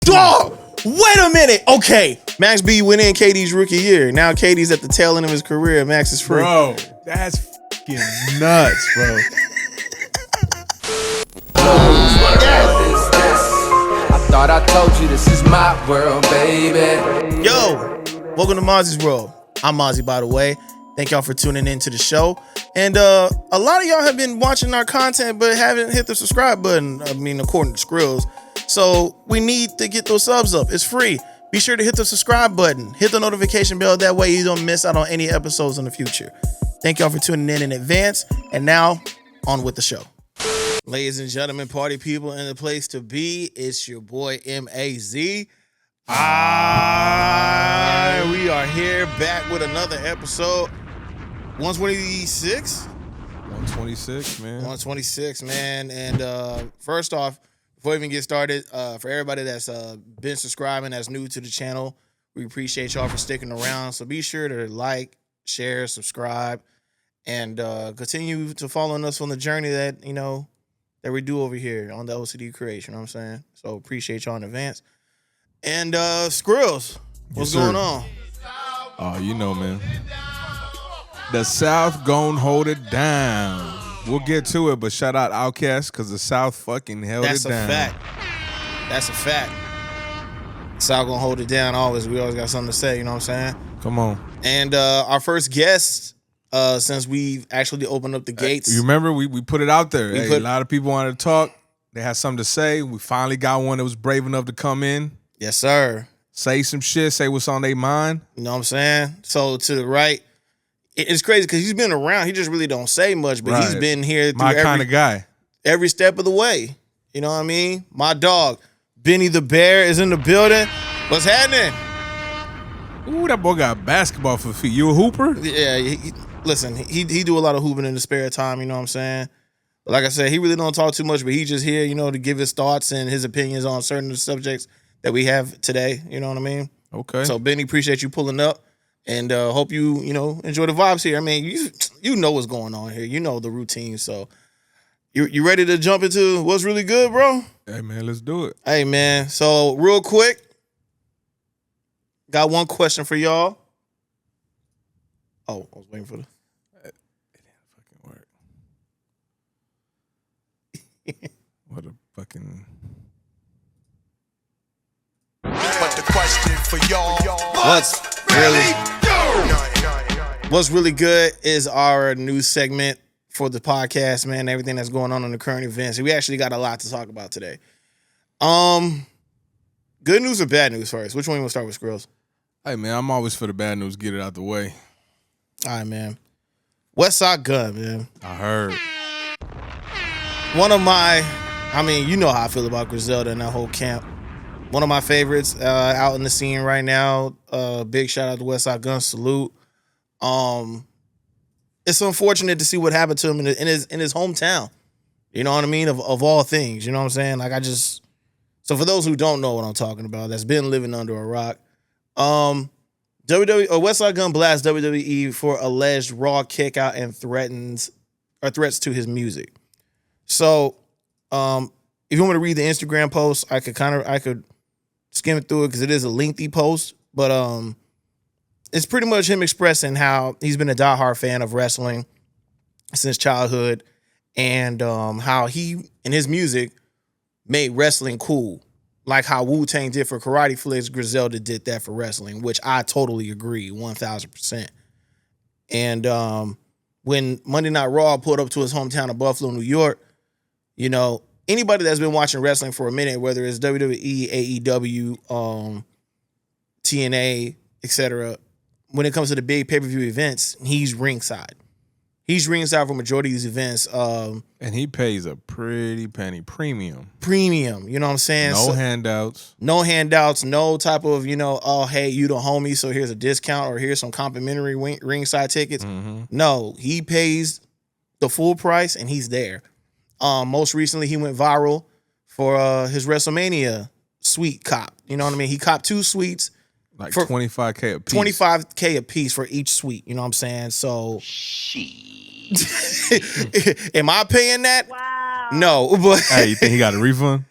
Dog, wait a minute. Okay, Max B went in KD's rookie year. Now KD's at the tail end of his career. Max is free. Bro, that's fucking nuts, bro. I thought I told you this is my world, baby. Yo, welcome to Mazi's World. I'm Mazi, by the way. Thank y'all for tuning in to the show. And a lot of y'all have been watching our content but haven't hit the subscribe button. I mean, according to Skrillz. So we need to get those subs up. It's free. Be sure to hit the subscribe button. Hit the notification bell. That way you don't miss out on any episodes in the future. Thank y'all for tuning in advance. And now, on with the show. Ladies and gentlemen, party people in the place to be. It's your boy Mazi. We are here back with another episode. 126? 126, man. 126, man. And first off, before we even get started, for everybody that's been subscribing, that's new to the channel, we appreciate y'all for sticking around. So be sure to like, share, subscribe, and continue to follow us on the journey that, you know, that we do over here on the OCD creation. You know what I'm saying? So appreciate y'all in advance. And Skrillz, what's going on? Oh, you know, man. The South gon' hold it down. We'll get to it, but shout out Outkast because the South fucking held it down. That's a fact. South gonna hold it down always. We always got something to say, you know what I'm saying? Come on. And our first guest, since we've actually opened up the gates. You remember we put it out there. A lot of people wanted to talk. They had something to say. We finally got one that was brave enough to come in. Yes, sir. Say some shit. Say what's on their mind. You know what I'm saying? So to the right, it's crazy because he's been around. He just really don't say much, but he's been here through my kind of guy. Every step of the way. You know what I mean? My dog, Benny the Bear, is in the building. What's happening? Ooh, that boy got basketball for feet. You a hooper? Yeah. Listen, he do a lot of hooping in the spare time. You know what I'm saying? But like I said, he really don't talk too much, but he just here, you know, to give his thoughts and his opinions on certain subjects that we have today. You know what I mean? Okay. So Benny, appreciate you pulling up. And hope you enjoy the vibes here. I mean, you know what's going on here. You know the routine. So you ready to jump into what's really good, bro? Hey, man, let's do it. Hey, man. So real quick, got one question for y'all. Oh, I was waiting for the... It didn't fucking work. What a fucking... But the question for y'all, what's really good is our new segment for the podcast, man. Everything that's going on in the current events. We actually got a lot to talk about today. Good news or bad news first? Which one you want to start with, Skrillz? Hey, man, I'm always for the bad news. Get it out the way. All right, man. Westside Gunn, man. I heard. One of my, I mean, you know how I feel about Griselda and that whole camp. One of my favorites out in the scene right now. Big shout out to Westside Gunn. Salute. It's unfortunate to see what happened to him in his hometown. You know what I mean? Of all things. You know what I'm saying? Like so for those who don't know what I'm talking about, that's been living under a rock. Westside Gunn blasts WWE for alleged Raw kickout and threats to his music. So, if you want me to read the Instagram post, I could skim it through it because it is a lengthy post, but it's pretty much him expressing how he's been a diehard fan of wrestling since childhood, and how he and his music made wrestling cool, like how Wu-Tang did for karate flicks. Griselda did that for wrestling, which I totally agree, 1,000%. And when Monday Night Raw pulled up to his hometown of Buffalo, New York, you know, anybody that's been watching wrestling for a minute, whether it's WWE, AEW, TNA, etc., when it comes to the big pay-per-view events, he's ringside. He's ringside for majority of these events. And he pays a pretty penny premium. Premium, you know what I'm saying? No handouts. No handouts, no type of, oh, hey, you the homie, so here's a discount or here's some complimentary ringside tickets. Mm-hmm. No, he pays the full price and he's there. Most recently, he went viral for his WrestleMania suite cop. You know what I mean? He copped 2 suites. Like for $25K a piece. $25K a piece for each suite. You know what I'm saying? So, am I paying that? Wow. No, but hey, you think he got a refund?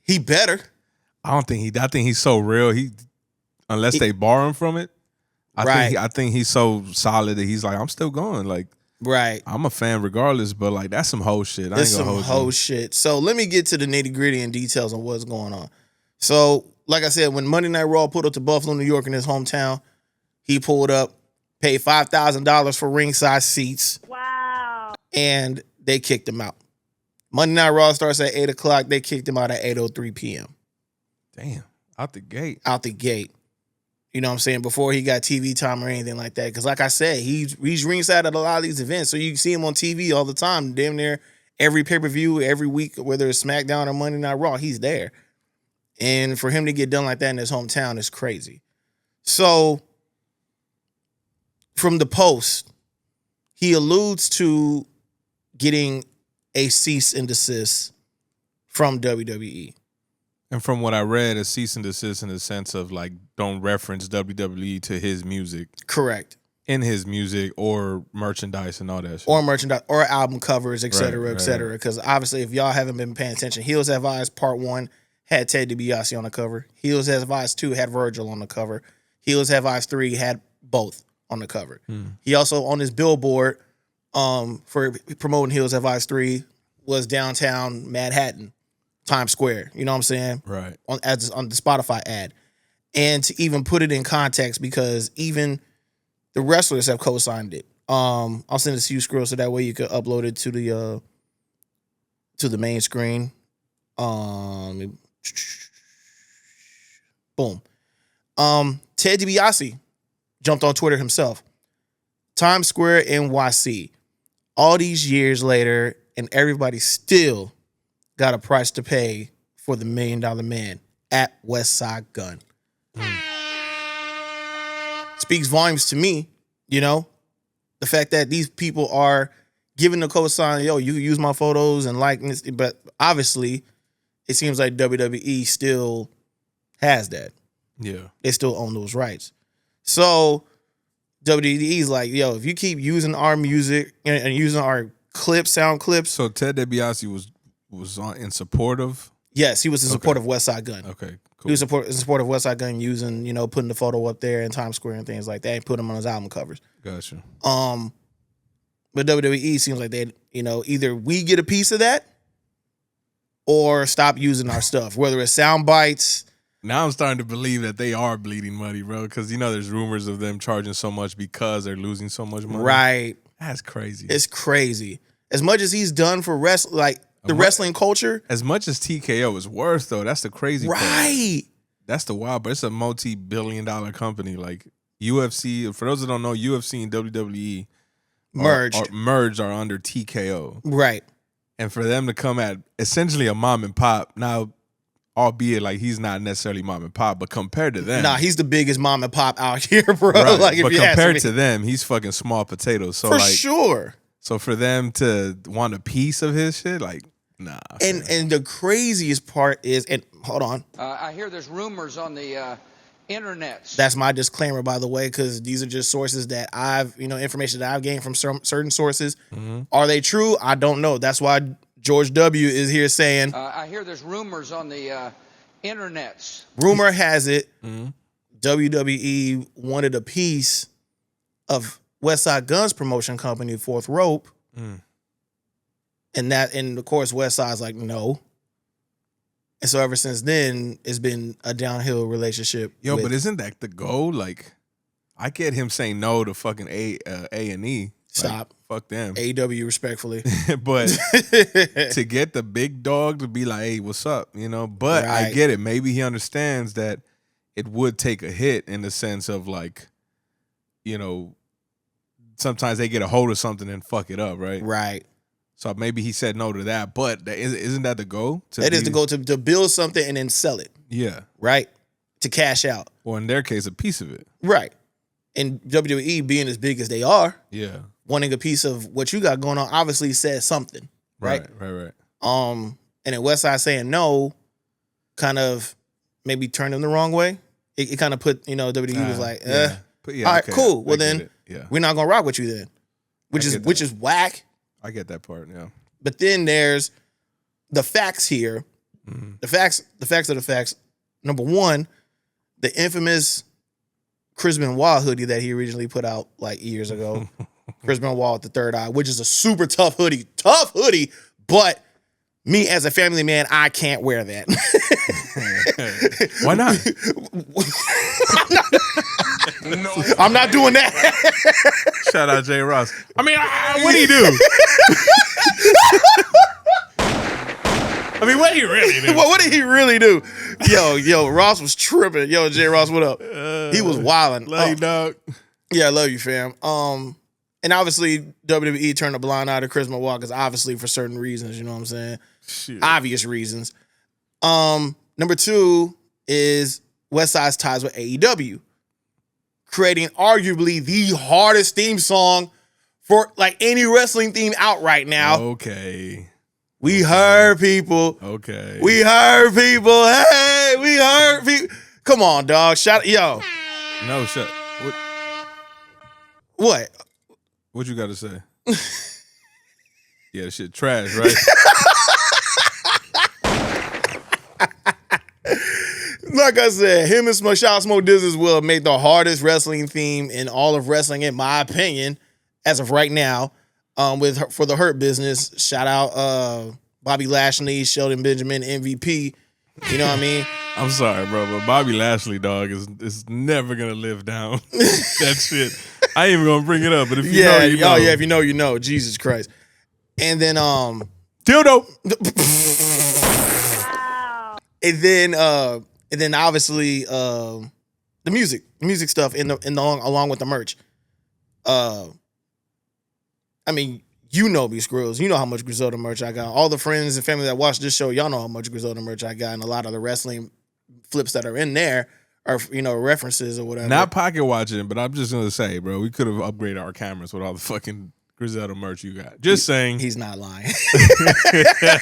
He better. I think he's so real. Unless they borrow him from it, I think he's so solid that he's like, I'm still going. Like, right. I'm a fan regardless, but like that's some whole shit. That's some whole shit. So let me get to the nitty gritty and details on what's going on. So, like I said, when Monday Night Raw pulled up to Buffalo, New York in his hometown, he pulled up, paid $5,000 for ringside seats. Wow. And they kicked him out. Monday Night Raw starts at 8 o'clock. They kicked him out at 8:03 p.m. Damn. Out the gate. Out the gate. You know what I'm saying? Before he got TV time or anything like that. Because like I said, he's ringside at a lot of these events. So you can see him on TV all the time. Damn near every pay-per-view, every week, whether it's SmackDown or Monday Night Raw, he's there. And for him to get done like that in his hometown is crazy. So from the post, he alludes to getting a cease and desist from WWE. And from what I read, a cease and desist in the sense of like, don't reference WWE to his music. Correct. In his music or merchandise and all that shit. Or merchandise or album covers, et cetera, et cetera. Because obviously, if y'all haven't been paying attention, Heels Have Eyes Part 1 had Ted DiBiase on the cover. Heels Have Eyes 2 had Virgil on the cover. Heels Have Eyes 3 had both on the cover. He also, on his billboard for promoting Heels Have Eyes 3, was downtown Manhattan, Times Square. You know what I'm saying? Right. On the Spotify ad. And to even put it in context, because even the wrestlers have co-signed it. I'll send it to you, Skrill, so that way you can upload it to the main screen. Boom. Ted DiBiase jumped on Twitter himself. Times Square, NYC. All these years later, and everybody still got a price to pay for the $1 Million Man at Westside Gunn. Speaks volumes to me, you know, the fact that these people are giving the cosign, yo, you can use my photos and likeness, but obviously it seems like WWE still has that. Yeah. They still own those rights. So WWE's like, yo, if you keep using our music and using our sound clips. So Ted DiBiase was in support of? Yes, he was in support of Westside Gunn. Okay, cool. He was in support of Westside Gunn using, you know, putting the photo up there in Times Square and things like that and put him on his album covers. Gotcha. But WWE seems like they, you know, either we get a piece of that or stop using our stuff, whether it's sound bites. Now I'm starting to believe that they are bleeding money, bro, because, you know, there's rumors of them charging so much because they're losing so much money. Right. That's crazy. It's crazy. As much as he's done for wrestling culture. As much as TKO is worth, though, that's the crazy part. Right. That's the wild, but it's a multi-billion-dollar company. Like UFC, for those that don't know, UFC and WWE merged are under TKO. Right. And for them to come at essentially a mom and pop, now, albeit like he's not necessarily mom and pop, but compared to them. Nah, he's the biggest mom and pop out here, bro. Right. Like, if but you compared to them, he's fucking small potatoes. So for like, sure. So for them to want a piece of his shit, like, nah. And the craziest part is, and hold on. I hear there's rumors on the internets. That's my disclaimer, by the way, because these are just sources that information that I've gained from certain sources. Mm-hmm. Are they true? I don't know. That's why George W. is here saying. I hear there's rumors on the internets. Rumor has it, WWE wanted a piece of Westside Gunn's promotion company, Fourth Rope. And of course, Westside's like, no. And so ever since then, it's been a downhill relationship. Yo, but isn't that the goal? Like, I get him saying no to fucking A&E. Stop. Like, fuck them. AEW, respectfully. But to get the big dog to be like, hey, what's up? You know, but Right. I get it. Maybe he understands that it would take a hit in the sense of like, you know, sometimes they get a hold of something and fuck it up, right? Right. So maybe he said no to that, but isn't that the goal? It is the goal to build something and then sell it. Yeah. Right? To cash out. Or in their case, a piece of it. Right. And WWE being as big as they are, yeah, wanting a piece of what you got going on obviously says something. Right. Right. And then Westside saying no kind of maybe turned them the wrong way. It kind of put, WWE was like, yeah. All right, cool. Well, then yeah. we're not going to rock with you then, which is whack. I get that part, yeah. But then there's the facts here. Mm-hmm. The facts are the facts. Number one, the infamous Chris Benoit hoodie that he originally put out like years ago. Chris Benoit with the third eye, which is a super tough hoodie. Tough hoodie, but me as a family man, I can't wear that. Why not? I'm not doing that. Shout out Jay Ross. I mean, what do you do? I mean, what did he really do? What did he really do? Yo, Ross was tripping. Yo, Jay Ross, what up? He was wilding. Love you, dog. Yeah, I love you, fam. And obviously WWE turned a blind eye to Chris Benoit because obviously for certain reasons, you know what I'm saying? Shit. Obvious reasons. Number two is Westside's ties with AEW, creating arguably the hardest theme song for like any wrestling theme out right now. Okay. We heard people. Okay. We heard people. Hey, we heard people. Come on, dog. Yo. No, shut. What? What you got to say? Yeah, shit trash, right? Like I said, him and Smoke Dizzy will make the hardest wrestling theme in all of wrestling, in my opinion, as of right now. For the Hurt Business, shout out Bobby Lashley, Shelton Benjamin, MVP. You know what I mean? I'm sorry, bro, but Bobby Lashley, dog, is never gonna live down that shit. I ain't even gonna bring it up, but if you know, you know. Oh yeah, if you know, you know. Jesus Christ. And then Dildo. and then obviously the music stuff along with the merch. I mean, you know me, Skrillz. You know how much Griselda merch I got. All the friends and family that watch this show, y'all know how much Griselda merch I got, and a lot of the wrestling flips that are in there are, references or whatever. Not pocket watching, but I'm just gonna say, bro, we could have upgraded our cameras with all the fucking Griselda merch you got. Just saying. He's not lying.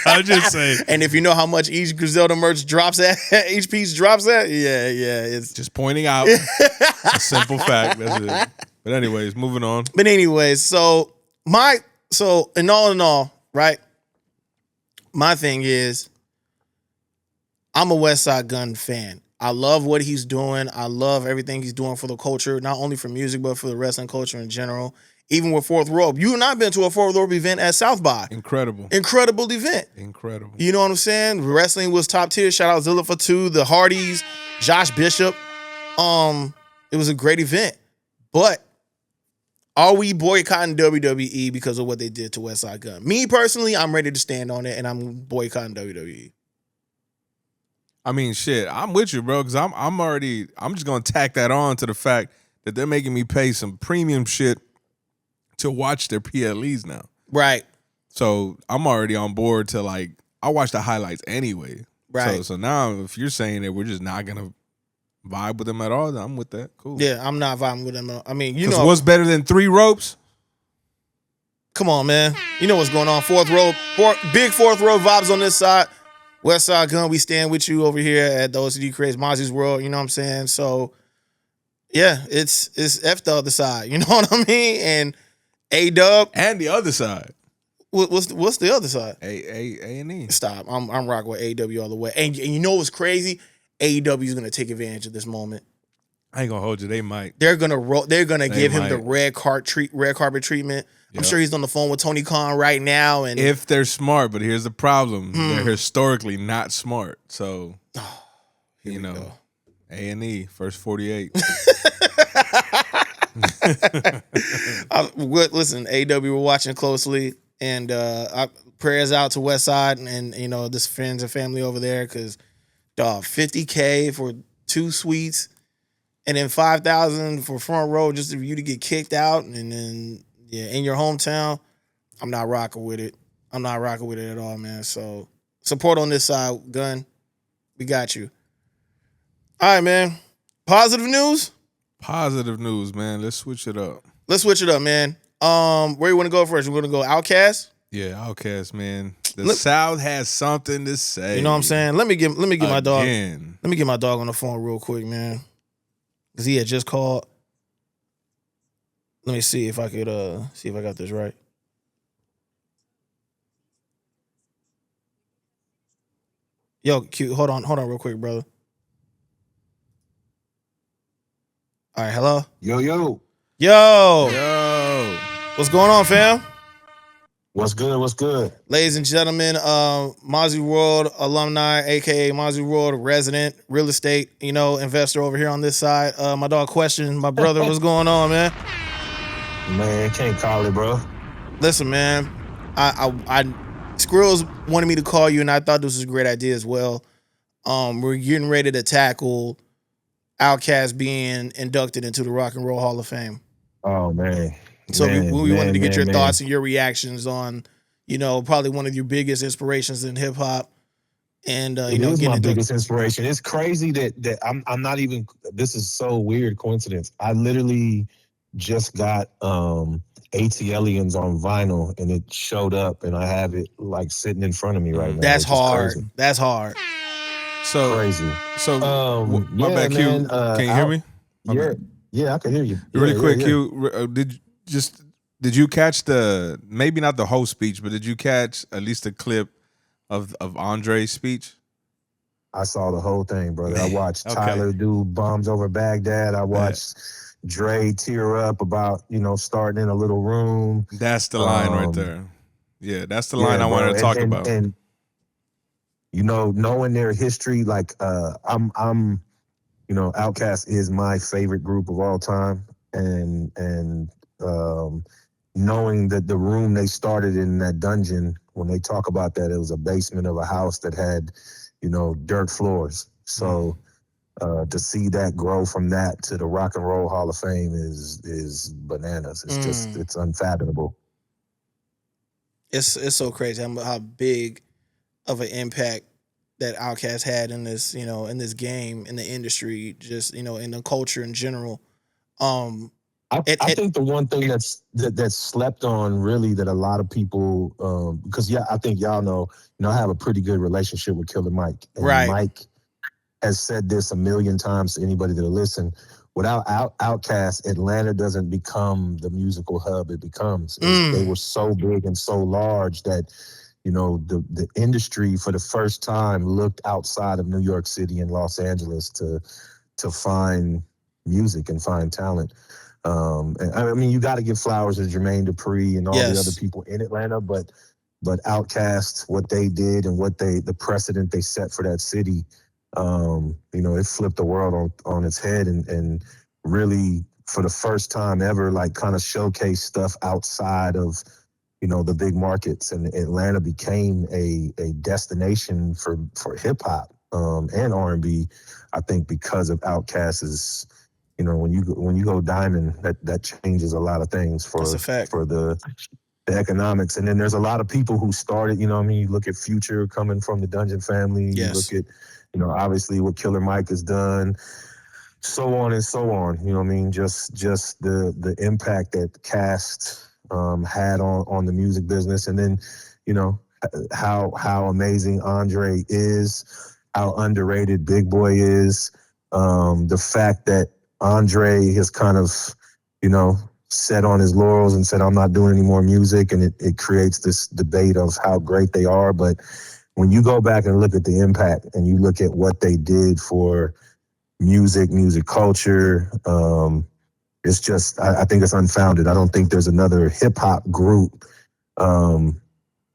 I'm just saying. And if you know how much each Griselda merch drops at, each piece drops at, yeah, it's just pointing out a simple fact. That's it. But anyways, moving on. But anyways, so in all, right? My thing is, I'm a Westside Gunn fan. I love what he's doing. I love everything he's doing for the culture, not only for music, but for the wrestling culture in general. Even with Fourth Rope. You and I have been to a Fourth Rope event at South by. Incredible event. Incredible. You know what I'm saying? Wrestling was top tier. Shout out Zilla for 2, the Hardys, Josh Bishop. It was a great event. But are we boycotting WWE because of what they did to Westside Gunn? Me personally, I'm ready to stand on it, and I'm boycotting WWE. I mean, shit, I'm with you, bro, because I'm just gonna tack that on to the fact that they're making me pay some premium shit to watch their PLEs now. Right. So I'm already on board to I watch the highlights anyway. Right. So now if you're saying that we're just not gonna vibe with them at all, then I'm with that. Cool. Yeah, I'm not vibing with them. I mean, what's better than 3 ropes? Come on, man. You know what's going on. Big fourth row vibes on this side. Westside Gunn, we stand with you over here at the OCD Craze Mazi's World. You know what I'm saying? So, yeah, it's F the other side. You know what I mean? And A-Dub. And the other side. What's the other side? A&E. Stop. I'm rocking with AEW all the way. And you know what's crazy? AEW is gonna take advantage of this moment. I ain't gonna hold you. They might. They're gonna give him the red carpet treatment. Yep. I'm sure he's on the phone with Tony Khan right now. And if they're smart, but here's the problem: they're historically not smart. So, A&E first 48. Listen, AEW, we're watching closely, and prayers out to Westside and this friends and family over there because. Dog, $50K for 2 suites, and then $5,000 for front row just for you to get kicked out, and then in your hometown. I'm not rocking with it. I'm not rocking with it at all, man. So support on this side, Gunn. We got you. All right, man. Positive news. Positive news, man. Let's switch it up. Man. Where you want to go first? We're gonna go Outkast. Yeah, Outkast, man. The South has something to say. You know what I'm saying? Let me get my dog. Again. Let me get my dog on the phone real quick, man. Cause he had just called. Let me see if I could see if I got this right. Yo, Q, hold on real quick, brother. All right, hello. Yo, yo. Yo. What's going on, fam? What's good? What's good? Ladies and gentlemen, Mazi World alumni, aka Mazi World resident, real estate, investor over here on this side. My dog Question, my brother, what's going on, man? Man, can't call it, bro. Listen, man, I Skrillz wanted me to call you, and I thought this was a great idea as well. We're getting ready to tackle Outkast being inducted into the Rock and Roll Hall of Fame. Oh, man. So we wanted to get your man. thoughts and your reactions on, probably one of your biggest inspirations in hip hop. And It is my biggest inspiration. It's crazy that I'm not even. This is so weird coincidence. I literally just got ATLians on vinyl, and it showed up, and I have it like sitting in front of me right now. That's It's just hard. crazy. That's hard. So Crazy. So my yeah, bad, Q. man, Can you hear me? Yeah, I can hear you. Really quick, yeah. Q. Did you catch maybe not the whole speech, but did you catch at least a clip of Andre's speech? I saw the whole thing, brother. I watched Okay. Tyler do Bombs Over Baghdad. I watched Dre tear up about, starting in a little room. That's the line right there. Yeah, that's the line I bro. wanted to talk about. And knowing their history, like I'm Outkast is my favorite group of all time. And knowing that the room they started in, that dungeon, when they talk about that, it was a basement of a house that had, dirt floors. So to see that grow from that to the Rock and Roll Hall of Fame is bananas. It's just, it's unfathomable. It's so crazy how big of an impact that Outkast had in this, in this game, in the industry, just, in the culture in general. I think the one thing that's slept on really, that a lot of people, because I think y'all know, I have a pretty good relationship with Killer Mike. And right. Mike has said this a million times to anybody that'll listen. Without Outkast, Atlanta doesn't become the musical hub it becomes. They were so big and so large that, the industry for the first time looked outside of New York City and Los Angeles to find music and find talent. And I mean, you got to give flowers to Jermaine Dupri and all the other people in Atlanta, but Outkast, what they did and the precedent they set for that city, it flipped the world on its head and really, for the first time ever, like kind of showcase stuff outside of, the big markets. And Atlanta became a destination for hip hop and R&B, I think, because of Outkast's. When you go diamond, that changes a lot of things for the economics. And then there's a lot of people who started, you look at Future coming from the Dungeon family. Yes. You look at, obviously what Killer Mike has done, so on and so on. Just the impact that Cast had on the music business. And then, how amazing Andre is, how underrated Big Boy is, the fact that Andre has kind of, set on his laurels and said, I'm not doing any more music. And it creates this debate of how great they are. But when you go back and look at the impact and you look at what they did for music culture, it's just, I think it's unfounded. I don't think there's another hip hop group,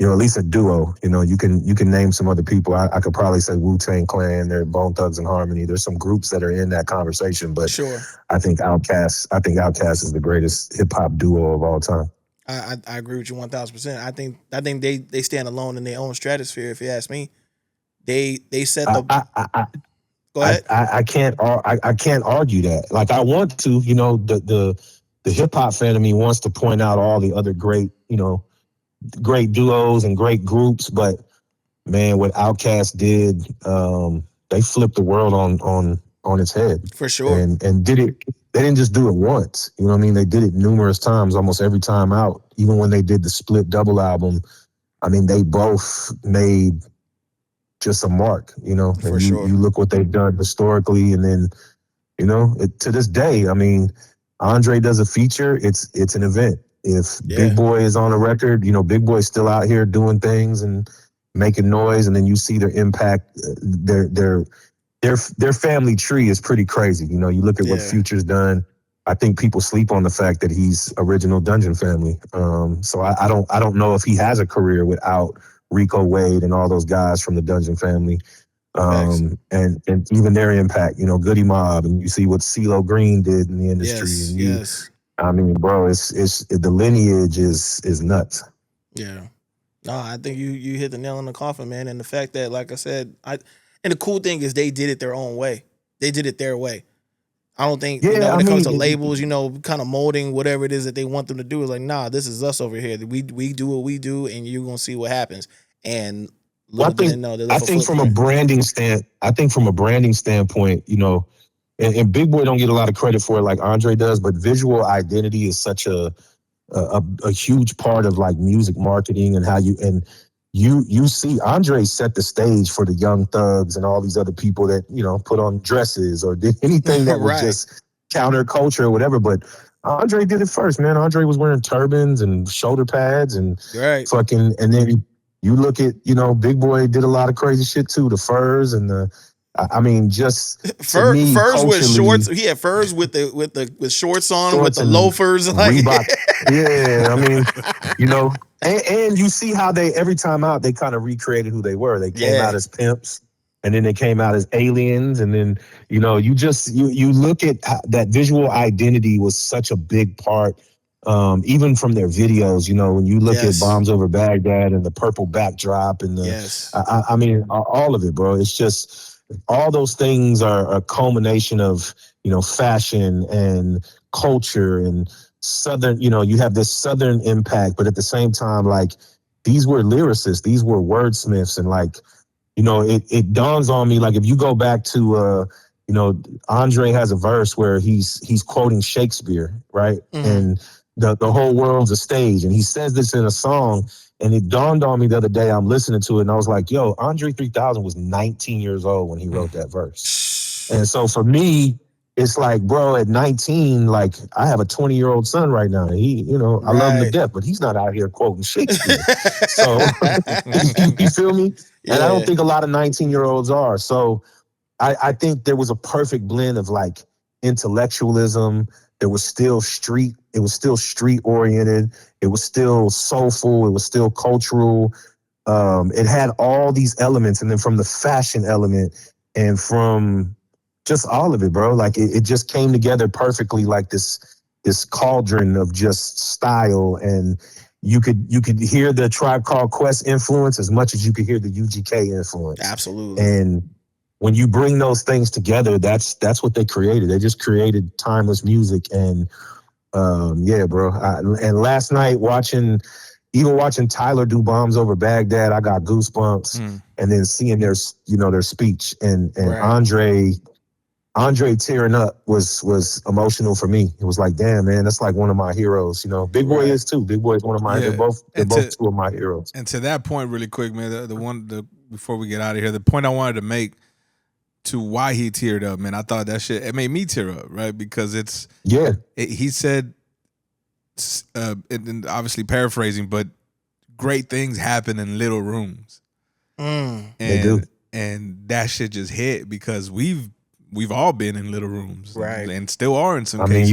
at least a duo. You can name some other people. I could probably say Wu-Tang Clan, they're Bone Thugs and Harmony. There's some groups that are in that conversation, but sure. I think Outkast is the greatest hip hop duo of all time. I agree with you 1,000%. I think they stand alone in their own stratosphere. If you ask me, they set the. Go ahead. I can't argue that. Like, I want to. The hip hop fan of me wants to point out all the other great great duos and great groups, but man, what Outkast did, they flipped the world on its head. For sure. And did it. They didn't just do it once. They did it numerous times, almost every time out. Even when they did the split double album, they both made just a mark, For and sure. You look what they've done historically, and then, to this day, Andre does a feature, it's an event. If Big Boy is on a record, Big Boy's still out here doing things and making noise, and then you see their impact, their their family tree is pretty crazy. You know, you look at what Yeah. Future's done. I think people sleep on the fact that he's original Dungeon Family. So I don't know if he has a career without Rico Wade and all those guys from the Dungeon Family. And even their impact, you know, Goody Mob, and you see what CeeLo Green did in the industry. Yes, And yes. I mean, bro, it's the lineage is nuts. Yeah. No, I think you hit the nail on the coffin, man. And the fact that, like I said, and the cool thing is they did it their own way. They did it their way. I don't think, you know, Yeah, when I it comes to mean, labels, you know, kind of molding whatever it is that they want them to do, is like, nah, this is us over here. We do what we do, and you're gonna see what happens. And well, little did they know they I left a think from a footprint. from a branding standpoint, you know, and Big Boy don't get a lot of credit for it like Andre does, but visual identity is such a huge part of like music marketing and how you see Andre set the stage for the Young Thugs and all these other people that, you know, put on dresses or did anything that was Right. just counterculture or whatever. But Andre did it first, man. Andre was wearing turbans and shoulder pads and Right. fucking, and then you look at, you know, Big Boy did a lot of crazy shit too. The furs and I mean, just to me, Furs with culturally, shorts. He had furs with shorts on, with shorts the and loafers. Like, Reebok. Yeah, I mean, you know, and you see how they every time out they kind of recreated who they were. They came out as pimps, and then they came out as aliens, and then you know you look at that visual identity was such a big part. Even from their videos, you know, when you look at Bombs Over Baghdad and the purple backdrop and I mean, all of it, bro. It's just all those things are a culmination of, you know, fashion and culture and Southern, you know, you have this Southern impact, but at the same time, like, these were lyricists, these were wordsmiths, and like, you know, it dawns on me, like, if you go back to, you know, Andre has a verse where he's quoting Shakespeare, right? Mhm. And the whole world's a stage, and he says this in a song, and it dawned on me the other day, I'm listening to it, and I was like, yo, Andre 3000 was 19 years old when he wrote that verse. And so for me, it's like, bro, at 19, like, I have a 20-year-old son right now. He, you know, I love him to death, but he's not out here quoting Shakespeare. So, you feel me? Yeah. And I don't think a lot of 19-year-olds are. So I think there was a perfect blend of like intellectualism. There was still street. It was still street oriented. It was still soulful. It was still cultural. It had all these elements. And then from the fashion element and from just all of it, bro, like it just came together perfectly, like this cauldron of just style. And you could hear the Tribe Called Quest influence as much as you could hear the UGK influence. Absolutely. And when you bring those things together, that's what they created. They just created timeless music. And yeah, bro. And last night watching Tyler do Bombs Over Baghdad, I got goosebumps. And then seeing their speech and right. Andre tearing up was emotional for me. It was like, damn, man, that's like one of my heroes. You know, Big Boy is too. Big Boy is one of my. Yeah. They're both two of my heroes. And to that point, really quick, man, before we get out of here, the point I wanted to make to why he teared up, man, I thought that shit, it made me tear up, right? Because he said, and obviously paraphrasing, but great things happen in little rooms. And, they do. And that shit just hit because we've all been in little rooms, right? And still are in some cases. I mean,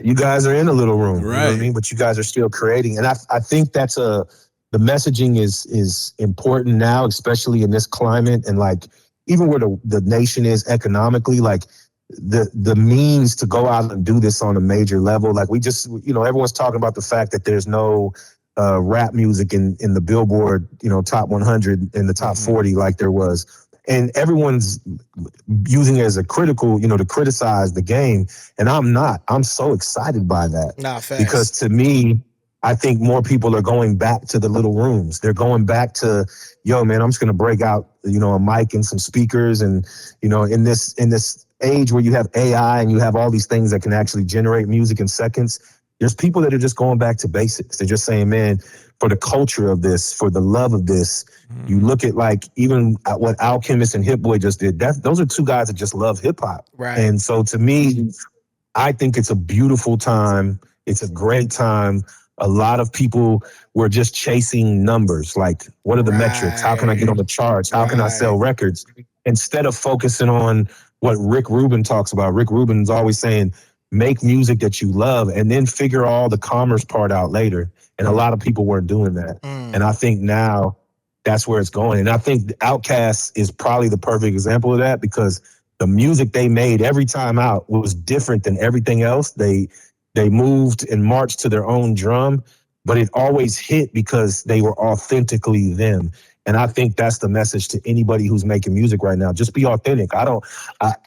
you guys are in a little room, right? You know what I mean, but you guys are still creating, and I think that's the messaging is important now, especially in this climate, and like even where the nation is economically, like the means to go out and do this on a major level. Like we just, you know, everyone's talking about the fact that there's no rap music in the Billboard, you know, top 100 in the top 40 like there was. And everyone's using it as a critical, you know, to criticize the game. And I'm not. I'm so excited by that. Nah, facts. Because to me, I think more people are going back to the little rooms. They're going back to, yo, man, I'm just going to break out, you know, a mic and some speakers. And, you know, in this age where you have AI and you have all these things that can actually generate music in seconds, there's people that are just going back to basics. They're just saying, man, for the culture of this, for the love of this, you look at like even at what Alchemist and Hit Boy just did. Those are two guys that just love hip hop. Right. And so to me, I think it's a beautiful time. It's a great time. A lot of people were just chasing numbers. Like, what are the metrics? How can I get on the charts? How can I sell records? instead of focusing on what Rick Rubin talks about. Rick Rubin's always saying, make music that you love and then figure all the commerce part out later. And a lot of people weren't doing that. And I think now that's where it's going. And I think Outkast is probably the perfect example of that, because the music they made every time out was different than everything else. They moved and marched to their own drum, but it always hit because they were authentically them. And I think that's the message to anybody who's making music right now. Just be authentic.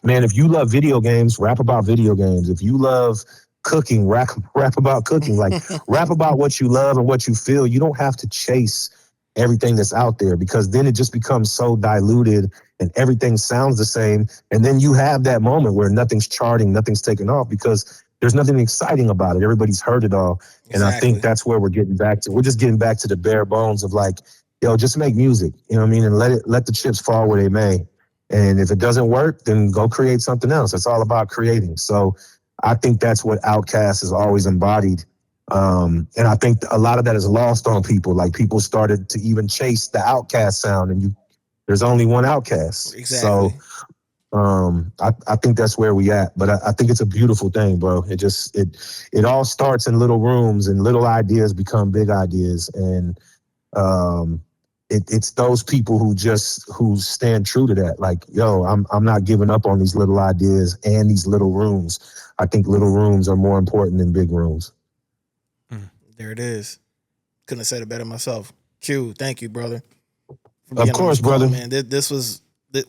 Man, if you love video games, rap about video games. If you love cooking, rap about cooking. Like, rap about what you love and what you feel. You don't have to chase everything that's out there, because then it just becomes so diluted and everything sounds the same. And then you have that moment where nothing's charting, nothing's taking off, because there's nothing exciting about it. Everybody's heard it all. And I think that's where we're getting back to. We're just getting back to the bare bones of like, yo, just make music, you know what I mean? And let the chips fall where they may. And if it doesn't work, then go create something else. It's all about creating. So I think that's what Outkast has always embodied. And I think a lot of that is lost on people. Like, people started to even chase the Outkast sound, and there's only one Outkast. Exactly. So I think that's where we at. But I think it's a beautiful thing, bro. It all starts in little rooms, and little ideas become big ideas. And it's those people who stand true to that. Like, yo, I'm not giving up on these little ideas and these little rooms. I think little rooms are more important than big rooms. There it is. Couldn't have said it better myself. Q, thank you, brother. Of course, brother. Man,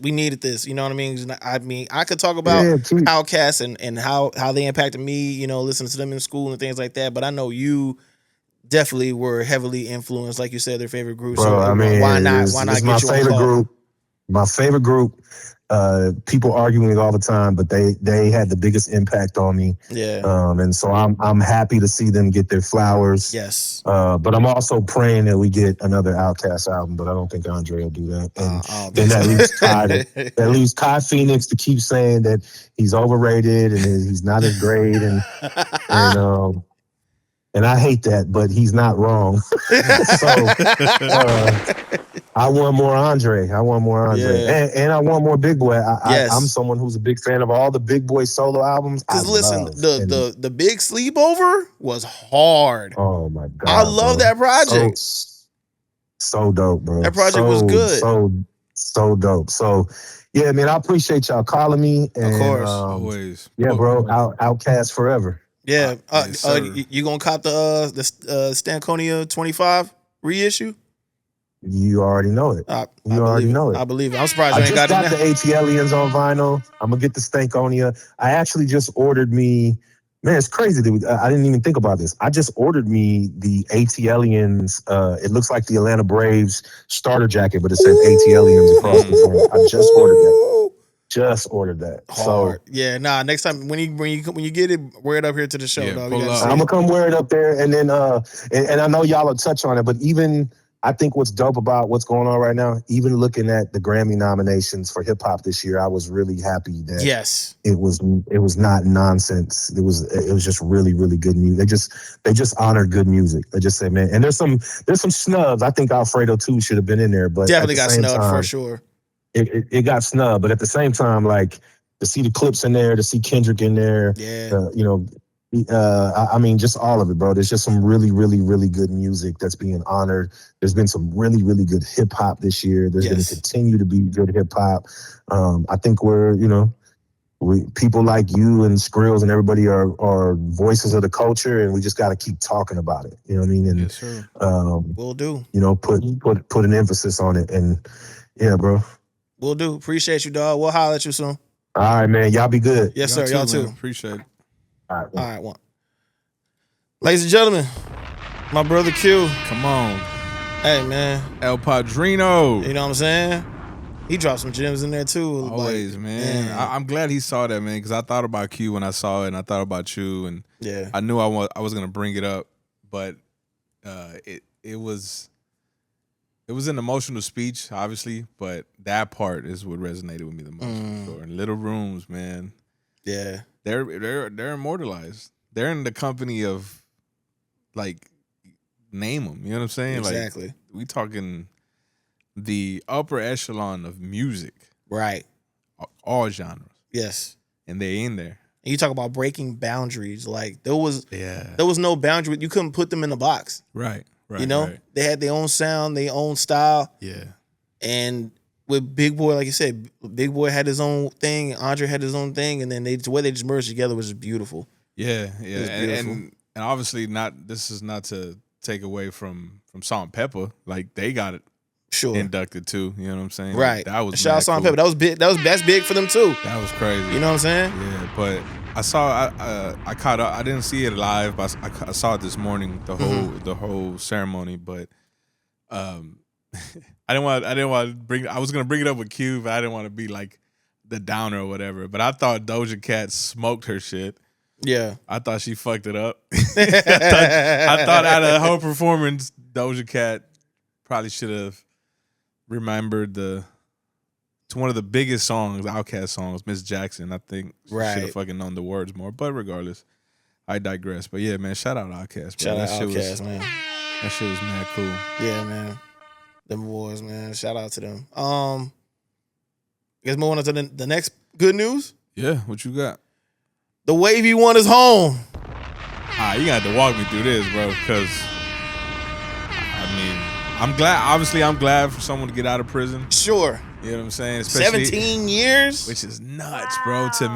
we needed this. You know what I mean? I could talk about Outkast and how they impacted me, you know, listening to them in school and things like that. But I know you definitely were heavily influenced, like you said, their favorite group. Bro, so I mean, why not it's get my you favorite on the call? group. My favorite group. People arguing all the time, but they had the biggest impact on me. Yeah. And so I'm happy to see them get their flowers. Yes. But I'm also praying that we get another Outkast album, but I don't think Andre will do that. And then that leaves Kai Phoenix to keep saying that he's overrated and he's not as great, and I hate that, but he's not wrong. So I want more Andre. Yeah. And I want more Big Boy. Yes. I'm someone who's a big fan of all the Big Boy solo albums. Because listen, the Big Sleepover was hard. Oh my God. I love that project. So dope, bro. That project was good. So dope. So yeah, man, I appreciate y'all calling me. And, of course. Always. Yeah, bro. Outkast forever. Yeah. Yes, You gonna cop the Stankonia 25 reissue? You already know it. I believe it. I'm surprised you ain't got it now. I just got the AT-Aliens on vinyl. I'm going to get the Stankonia. I actually just ordered me, man, it's crazy. I didn't even think about this. I just ordered me the AT-Aliens. It looks like the Atlanta Braves starter jacket, but it says AT-Aliens across the front. I just ordered that. Hard. So, yeah, next time when you get it, wear it up here to the show, dog. I'm gonna come wear it up there, and then and I know y'all will touch on it, but even I think what's dope about what's going on right now, even looking at the Grammy nominations for hip hop this year, I was really happy that it was not nonsense. It was just really, really good music. They just honored good music. They just say, man, and there's some snubs. I think Alfredo too should have been in there, but definitely got snubbed for sure. It got snubbed, but at the same time, like, to see the clips in there, to see Kendrick in there, I mean, just all of it, bro. There's just some really, really, really good music that's being honored. There's been some really, really good hip hop this year. There's going to continue to be good hip hop. I think people like you and Skrillz and everybody are voices of the culture, and we just got to keep talking about it. You know what I mean? And yes, sir. We'll do. You know, put an emphasis on it, and yeah, bro. We'll do. Appreciate you, dog. We'll holler at you soon. All right, man. Y'all be good. Yes, sir. Y'all too. Appreciate it. All right. One. Ladies and gentlemen, my brother Q. Come on. Hey, man. El Padrino. You know what I'm saying? He dropped some gems in there too. Always, man. I'm glad he saw that, man, because I thought about Q when I saw it, and I thought about you, and I knew I was going to bring it up, but it was an emotional speech, obviously, but that part is what resonated with me the most. For sure. In Little Rooms, man. Yeah. They're immortalized. They're in the company of, like, name them. You know what I'm saying? Exactly. Like, we talking the upper echelon of music. Right. All genres. Yes. And they in there. And you talk about breaking boundaries. Like there was no boundary. You couldn't put them in a box. Right. You know, they had their own sound, their own style. Yeah. And with Big Boy, like you said, Big Boy had his own thing. Andre had his own thing, and then the way they just merged together was just beautiful. Yeah. It was beautiful. And obviously this is not to take away from Salt and Pepper. Like they got it. Sure. Inducted too, you know what I'm saying? Right. Like, that was shout out Salt and Pepper. That was big. That's big for them too. That was crazy. You know what I'm saying? Yeah, but I caught up. I didn't see it live, but I saw it this morning. The whole ceremony, but I didn't want to bring. I was gonna bring it up with Q, but I didn't want to be like the downer or whatever. But I thought Doja Cat smoked her shit. Yeah, I thought she fucked it up. I thought out of the whole performance, Doja Cat probably should have remembered one of the biggest songs, Outkast songs, Miss Jackson. I think she should have fucking known the words more. But regardless, I digress. But yeah, man, shout out Outkast. Shout out Outkast, man. That shit was mad cool. Yeah, man. Them boys, man. Shout out to them. I guess moving on to the next good news. Yeah, what you got? The Wavy one is home. You got to walk me through this, bro, because I mean, I'm glad for someone to get out of prison. Sure. You know what I'm saying? Especially, 17 years? Which is nuts, bro. To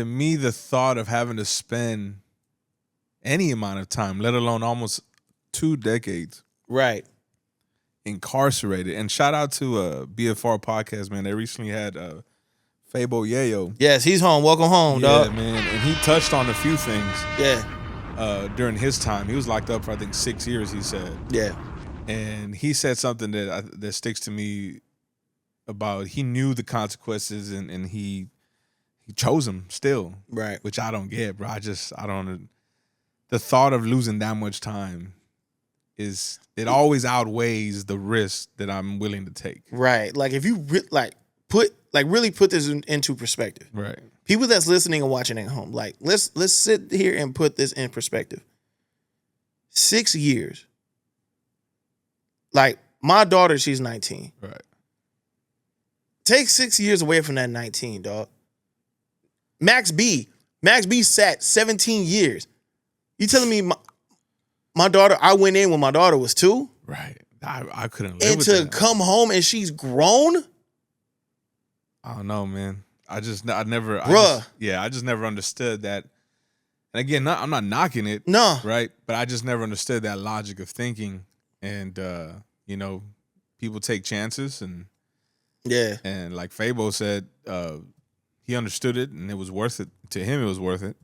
me, the thought of having to spend any amount of time, let alone almost 2 decades, right, incarcerated. And shout out to BFR Podcast, man. They recently had Fabo Yayo. Yes, he's home. Welcome home, dog. Yeah, man. And he touched on a few things. Yeah. During his time. He was locked up for, I think, 6 years, he said. Yeah. And he said something that sticks to me about he knew the consequences and he chose them still. Right. Which I don't get, bro. I don't. The thought of losing that much time it always outweighs the risk that I'm willing to take. Right. Like if you really put this into perspective. Right. People that's listening and watching at home, like let's sit here and put this in perspective. 6 years. Like my daughter, she's 19. Right. Take 6 years away from that 19, dog. Max B sat 17 years. You telling me my daughter, I went in when my daughter was 2? Right. I couldn't live and with to that. come home and she's grown? I don't know, man. I just never understood that. And again, I'm not knocking it. No. Right? But I just never understood that logic of thinking. And, people take chances. And yeah. And like Fabo said, he understood it and it was worth it. To him, it was worth it,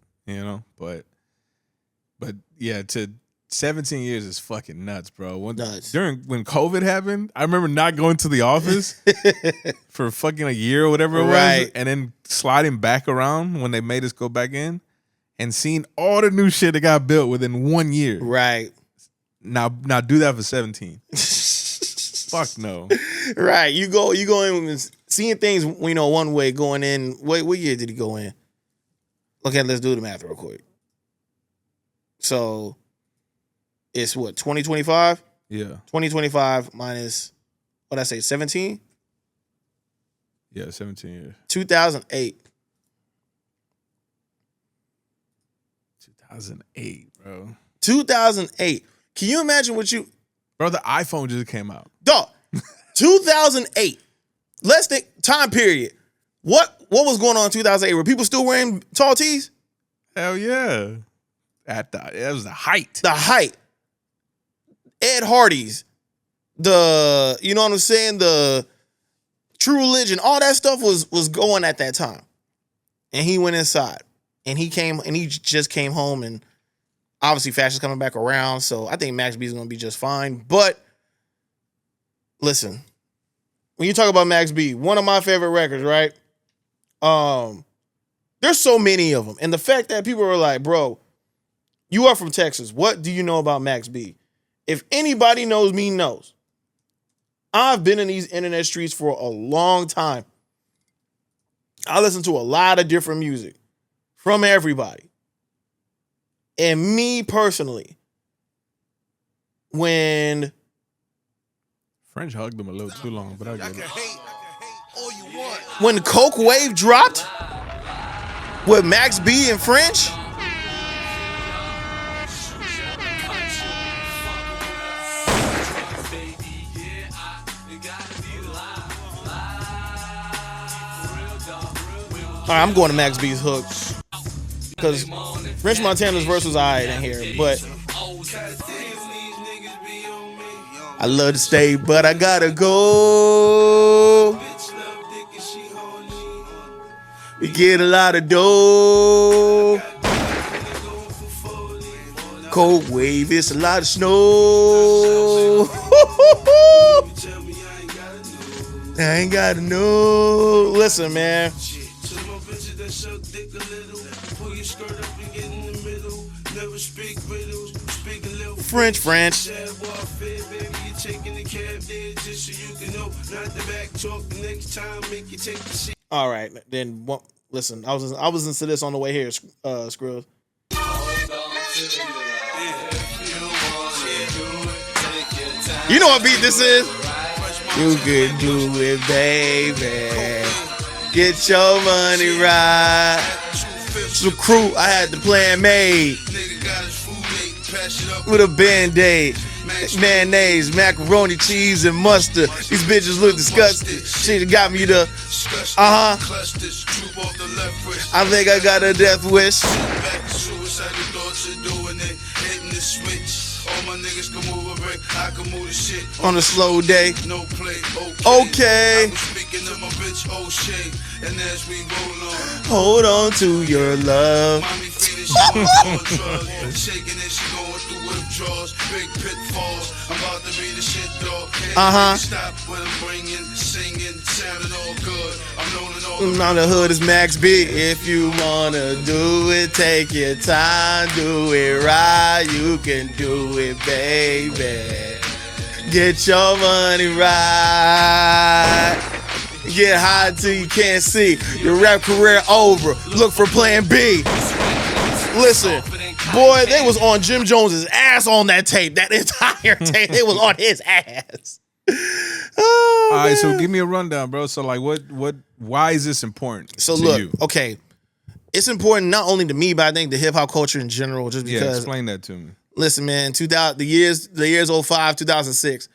But yeah, to 17 years is fucking nuts, bro. When COVID happened, I remember not going to the office for fucking a year or whatever it was, and then sliding back around when they made us go back in and seeing all the new shit that got built within 1 year. Right. Now do that for 17. Fuck no. Right. You go in seeing things, one way going in. What year did he go in? Okay, let's do the math real quick. So it's what, 2025? Yeah. 2025 minus, what'd I say, 17? Yeah, 17 years. 2008. 2008, bro. 2008. Can you imagine Bro, the iPhone just came out. Dog, 2008. Less than time period. What was going on in 2008? Were people still wearing tall tees? Hell yeah. That was the height. The height. Ed Hardy's. You know what I'm saying? The True Religion. All that stuff was going at that time. And he went inside. And he just came home, and obviously fashion's coming back around. So I think Max B is gonna be just fine. But listen, when you talk about Max B, one of my favorite records, right? There's so many of them. And the fact that people are like, bro, you are from Texas. What do you know about Max B? If anybody knows me, knows. I've been in these internet streets for a long time. I listen to a lot of different music from everybody. And me personally, when French hugged him a little too long, but I get it. when the Coke Wave dropped with Max B and French. All right, I'm going to Max B's hook because French Montana's verse was alright in here, but I love to stay, but I gotta go. We get a lot of dough. Cold wave, it's a lot of snow. I ain't gotta know. Listen, man. French. All right, then. Listen, I was into this on the way here, Skrillz. You know what beat this is? You can do it, baby. Get your money right. So crew, I had the plan made with a band-aid, mayonnaise, macaroni, cheese, and mustard. These bitches look disgusting. She got me the I think I got a death wish. On a slow day. Okay. Hold on to your love. Now the hood is Max B. If you wanna do it, take your time, do it right. You can do it, baby. Get your money right. Get high till you can't see. Your rap career over. Look for plan B. Listen, boy, they was on Jim Jones's ass on that tape. That entire tape, they was on his ass. Oh, all right, man. so give me a rundown, bro. So like, why is this important? So to look, you? okay, it's important not only to me, but I think the hip hop culture in general. Just because, yeah, explain that to me. Listen, man, the years 05, 2006.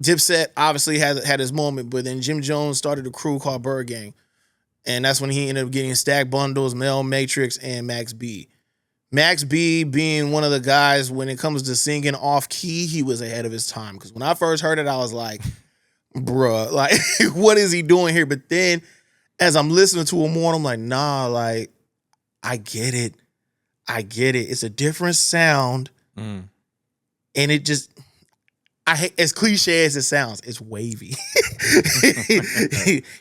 Dipset obviously had his moment, but then Jim Jones started a crew called Bird Gang, and that's when he ended up getting Stack Bundles, Mel Matrix, and Max B. Max B being one of the guys when it comes to singing off key, he was ahead of his time. Because when I first heard it, I was like, bruh, like, what is he doing here? But then as I'm listening to him more, I'm like, nah, like, I get it. It's a different sound. And it just, I hate, as cliche as it sounds, it's wavy.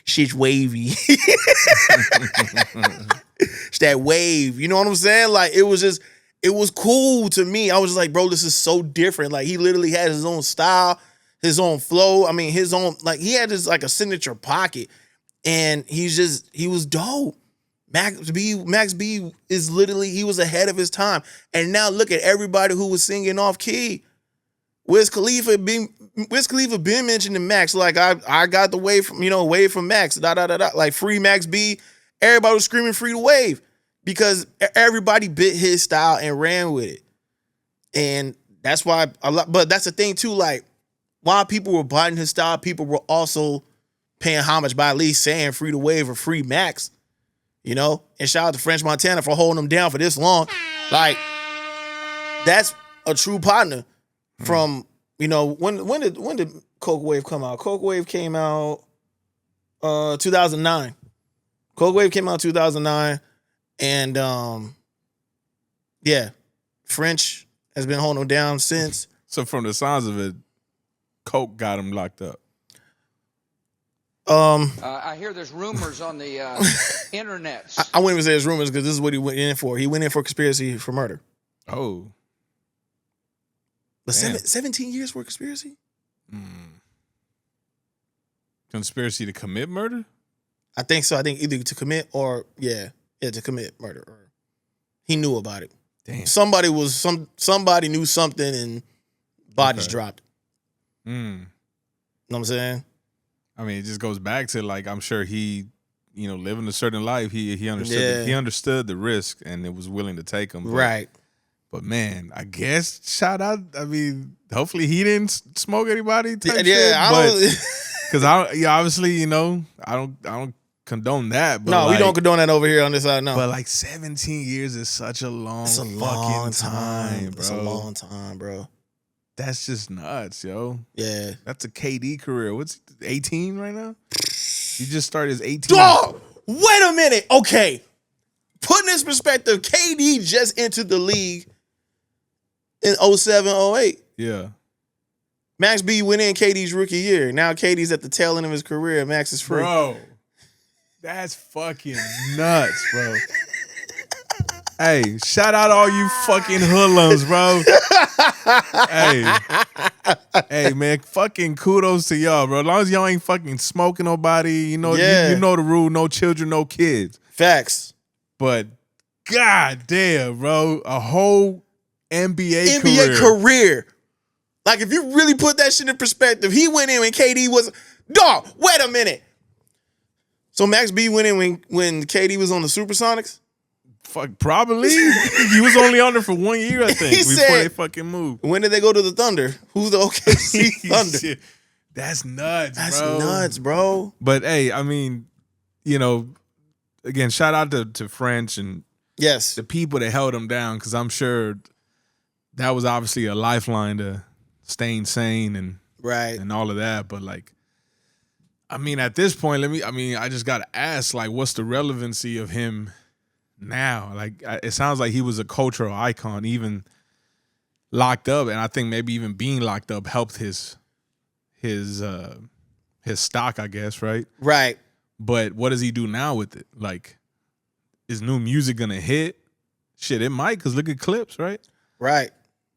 Shit's wavy. It's that wave. You know what I'm saying? Like, it was cool to me. I was just like, bro, this is so different. Like, he literally had his own style, his own flow. I mean, his own, like, he had this, like, a signature pocket. And he was dope. Max B is literally, he was ahead of his time. And now look at everybody who was singing off key. Wiz Khalifa been mentioning Max. Like, I got the wave from Max. Like, free Max B. Everybody was screaming free the wave because everybody bit his style and ran with it. And that's why but that's the thing too, like, while people were biting his style, people were also paying homage by at least saying free the wave or free Max, you know? And shout out to French Montana for holding him down for this long. Like, that's a true partner from, you know, when did Coke Wave come out? Coke Wave came out 2009. Coke Wave came out 2009, and yeah, French has been holding him down since. So from the sounds of it, Coke got him locked up. I hear there's rumors on the internet. I wouldn't even say it's rumors because this is what he went in for. He went in for conspiracy for murder. Oh. But 17 years for conspiracy? Conspiracy to commit murder? I think so. I think either to commit or to commit murder. Or he knew about it. Damn. Somebody knew something and bodies dropped. Mm. Know what I'm saying? I mean, it just goes back to like I'm sure he, living a certain life, he understood the risk and it was willing to take them. Right. But man, I guess shout out. I mean, hopefully he didn't smoke anybody. Type because obviously, I don't condone that. But no, we don't condone that over here on this side. No, but like 17 years is such a long fucking time, bro. It's a long time, bro. That's just nuts, yo. Yeah, that's a KD career. What's 18 right now? He just started his 18. Dog, wait a minute. Okay, putting this perspective, KD just entered the league in 07, 08. Yeah. Max B went in KD's rookie year. Now KD's at the tail end of his career. Max is free. Bro, that's fucking nuts, bro. Hey, shout out all you fucking hoodlums, bro. Hey, man, fucking kudos to y'all, bro. As long as y'all ain't fucking smoking nobody, you know the rule, no children, no kids. Facts. But god damn, bro, a whole NBA career. Like, if you really put that shit in perspective, he went in when KD was... Dog, wait a minute. So Max B went in when KD was on the Supersonics? Fuck, probably. He was only on there for 1 year, I think, before they fucking moved. When did they go to the Thunder? Who's the OKC Thunder? That's nuts, bro. That's nuts, bro. But, hey, I mean, again, shout out to French and the people that held him down, because I'm sure that was obviously a lifeline to staying sane and all of that. But like, I mean, at this point, I just gotta ask, like, what's the relevancy of him now? Like, it sounds like he was a cultural icon, even locked up, and I think maybe even being locked up helped his stock, I guess, right? Right. But what does he do now with it? Like, is new music gonna hit? Shit, it might, because look at Clips, right? Right.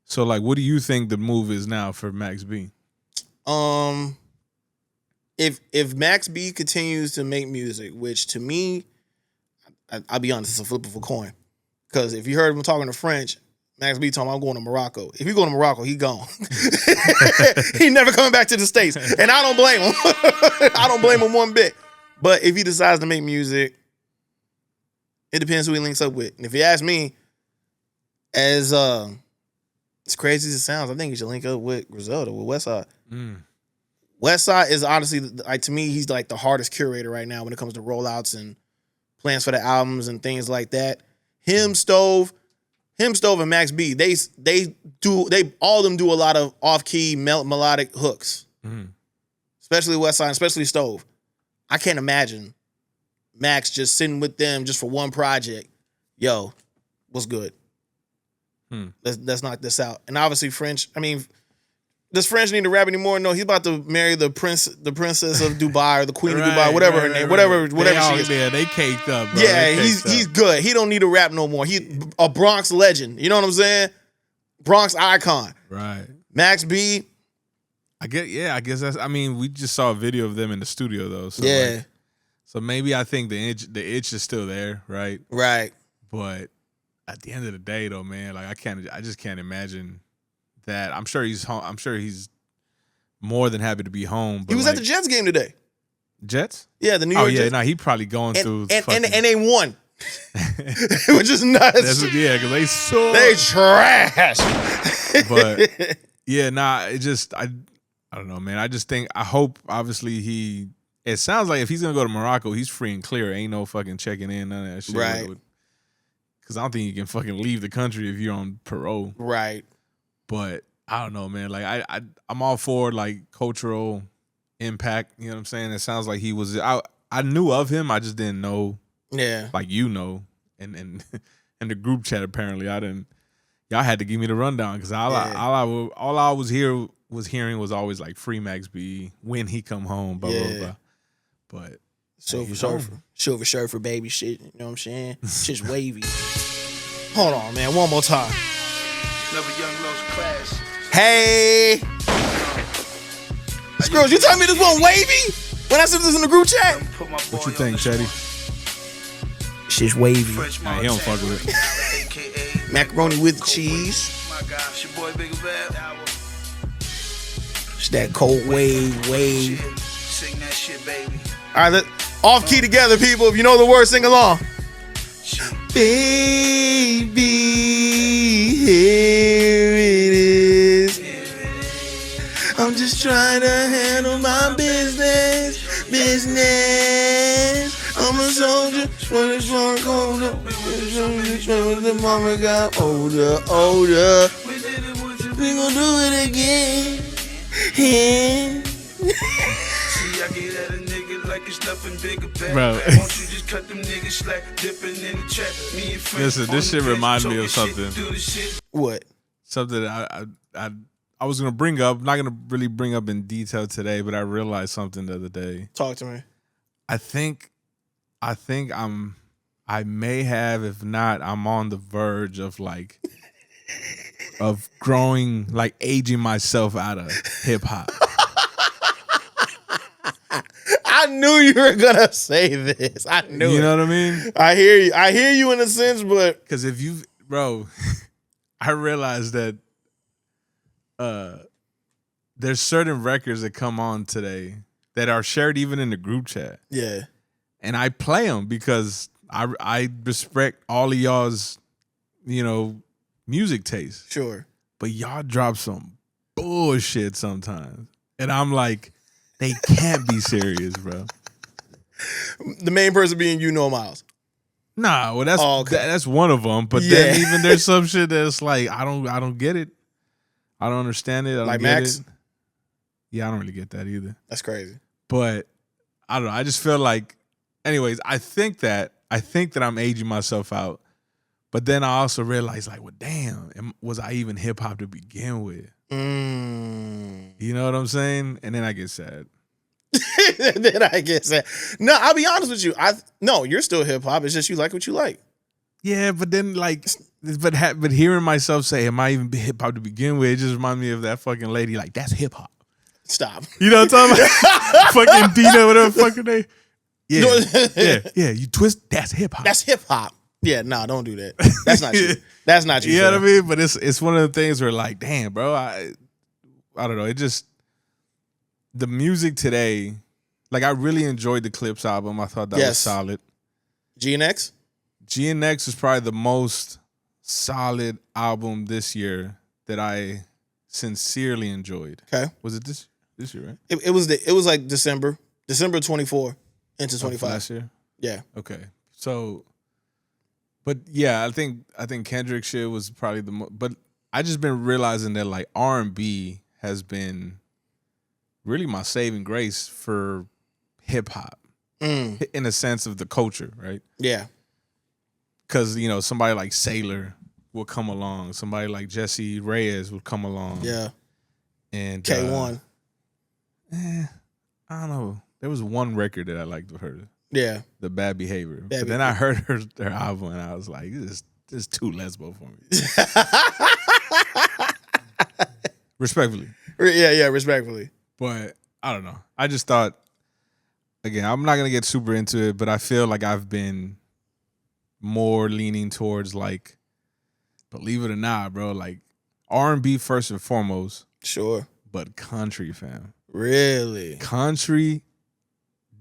So, like, what do you think the move is now for Max B? If Max B continues to make music, which to me, I'll be honest, it's a flip of a coin. Because if you heard him talking to French, Max B talking, I'm going to Morocco. If he going to Morocco, he gone. He never coming back to the States. And I don't blame him. I don't blame him one bit. But if he decides to make music, it depends who he links up with. And if you ask me, as crazy as it sounds, I think he should link up with Griselda, with Westside. Westside is honestly, like, to me, he's like the hardest curator right now when it comes to rollouts and plans for the albums and things like that. Him, Stove, and Max B, they all of them do a lot of off-key melodic hooks, especially Westside, especially Stove. I can't imagine Max just sitting with them just for one project. Yo, what's good? Let's knock this out. And obviously French, I mean, does French need to rap anymore? No, he's about to marry the princess of Dubai or the queen of Dubai, whatever her name, whatever she is. Yeah, they caked up, bro. Yeah, he's good. He don't need to rap no more. He a Bronx legend. You know what I'm saying? Bronx icon. Right. Max B. I guess that's, I mean, we just saw a video of them in the studio though. So yeah. Like, so maybe I think the itch is still there, right? Right. But at the end of the day, though, man, like I just can't imagine that. I'm sure he's home. I'm sure he's more than happy to be home. But he was at the Jets game today. Jets? Yeah, the New York Jets. He probably going through and they won. Which is nuts. Because they saw. They trash. But yeah, I don't know, man. I hope obviously it sounds like if he's gonna go to Morocco, he's free and clear. Ain't no fucking checking in, none of that shit. Right. Because I don't think you can fucking leave the country if you're on parole. Right. But I don't know, man. Like I'm all for like cultural impact. You know what I'm saying? It sounds like he was. I knew of him. I just didn't know. Yeah. Like and in the group chat apparently I didn't. Y'all had to give me the rundown because all I was hearing was always like free Max B when he come home. Blah blah blah. But Silver Surfer baby shit. You know what I'm saying? Shit's wavy. Hold on, man. One more time. Hey, Skrillz, you tell me this one wavy when I said this in the group chat? What you think, Chetty? Shit's wavy. Nah, he don't fuck with it. Macaroni with cheese. It's that cold wave. shit, baby. All right, off key together, people. If you know the words, sing along. Baby, here it is. I'm just trying to handle my business. I'm a soldier, when it's on colder. The mama got older. We gon' do it again. I get at a nigga like it's nothing bigger, Bro. Won't you just cut them niggas slack, dipping in the chat. Me and friends. Listen, this shit reminds me of something. What? Something that I was gonna bring up. Not gonna really bring up in detail today, but I realized something the other day. Talk to me. I think I may have, if not, I'm on the verge of like of growing, like aging myself out of hip hop. I knew you were gonna say this. I knew it. You know what I mean? I hear you. I hear you in a sense, but because if you, bro, I realized that there's certain records that come on today that are shared even in the group chat. Yeah. And I play them because I respect all of y'all's, music taste. Sure. But y'all drop some bullshit sometimes. And I'm like, they can't be serious, bro. The main person being Miles. Nah, well okay. that's one of them. But then even there's some shit that's like, I don't get it. I don't understand it. I don't like get Max? it. Yeah, I don't really get that either. That's crazy. But I don't know. I just feel like, anyways, I think that I'm aging myself out. But then I also realized, like, well, damn, was I even hip hop to begin with? You know what I'm saying? And then I get sad. No, I'll be honest with you. No, you're still hip hop. It's just you like what you like. Yeah, but then like, but hearing myself say, "Am I even hip hop to begin with?" It just reminds me of that fucking lady. Like, that's hip hop. Stop. You know what I'm talking about? Fucking Dina, whatever fucking name. Yeah. You twist. That's hip hop. That's hip hop. Yeah, no, don't do that. That's not you. That's not you. You know what I mean? But it's one of the things where like, damn, bro, I don't know. It just, the music today, like I really enjoyed the Clips album. I thought that was solid. GNX? GNX was probably the most solid album this year that I sincerely enjoyed. Okay. Was it this year, right? It was like December 24 into 25. Last year? Yeah. Okay. So, but yeah, I think Kendrick shit was probably the most, but I just been realizing that like R&B has been really my saving grace for hip hop in a sense of the culture, right? Yeah. Because, somebody like Sailor will come along. Somebody like Jesse Reyes would come along. Yeah. And K1. I don't know. There was one record that I liked of her. Yeah. The Bad Behavior. But then I heard her album and I was like, this is too lesbo for me. Respectfully. Yeah, respectfully. But I don't know. I just thought, again, I'm not going to get super into it, but I feel like I've been more leaning towards like, believe it or not, bro, like R&B first and foremost. Sure. But country, fam. Really? Country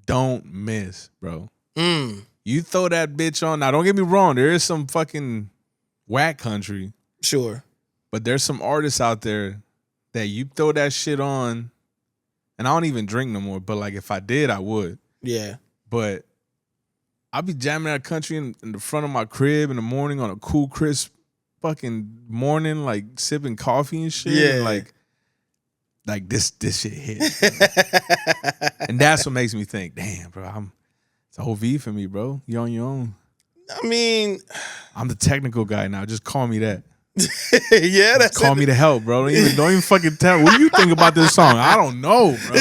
don't miss, bro. You throw that bitch on. Now, don't get me wrong. There is some fucking whack country. Sure. But there's some artists out there that you throw that shit on, and I don't even drink no more, but like if I did, I would. Yeah. But I'll be jamming that country in the front of my crib in the morning on a cool, crisp fucking morning, like sipping coffee and shit. Yeah. And like this shit hit. And that's what makes me think, damn, bro, it's a whole V for me, bro. You on your own. I mean, I'm the technical guy now. Just call me that. Yeah, that's call me to help, bro. Don't even fucking tell. What do you think about this song? I don't know, bro.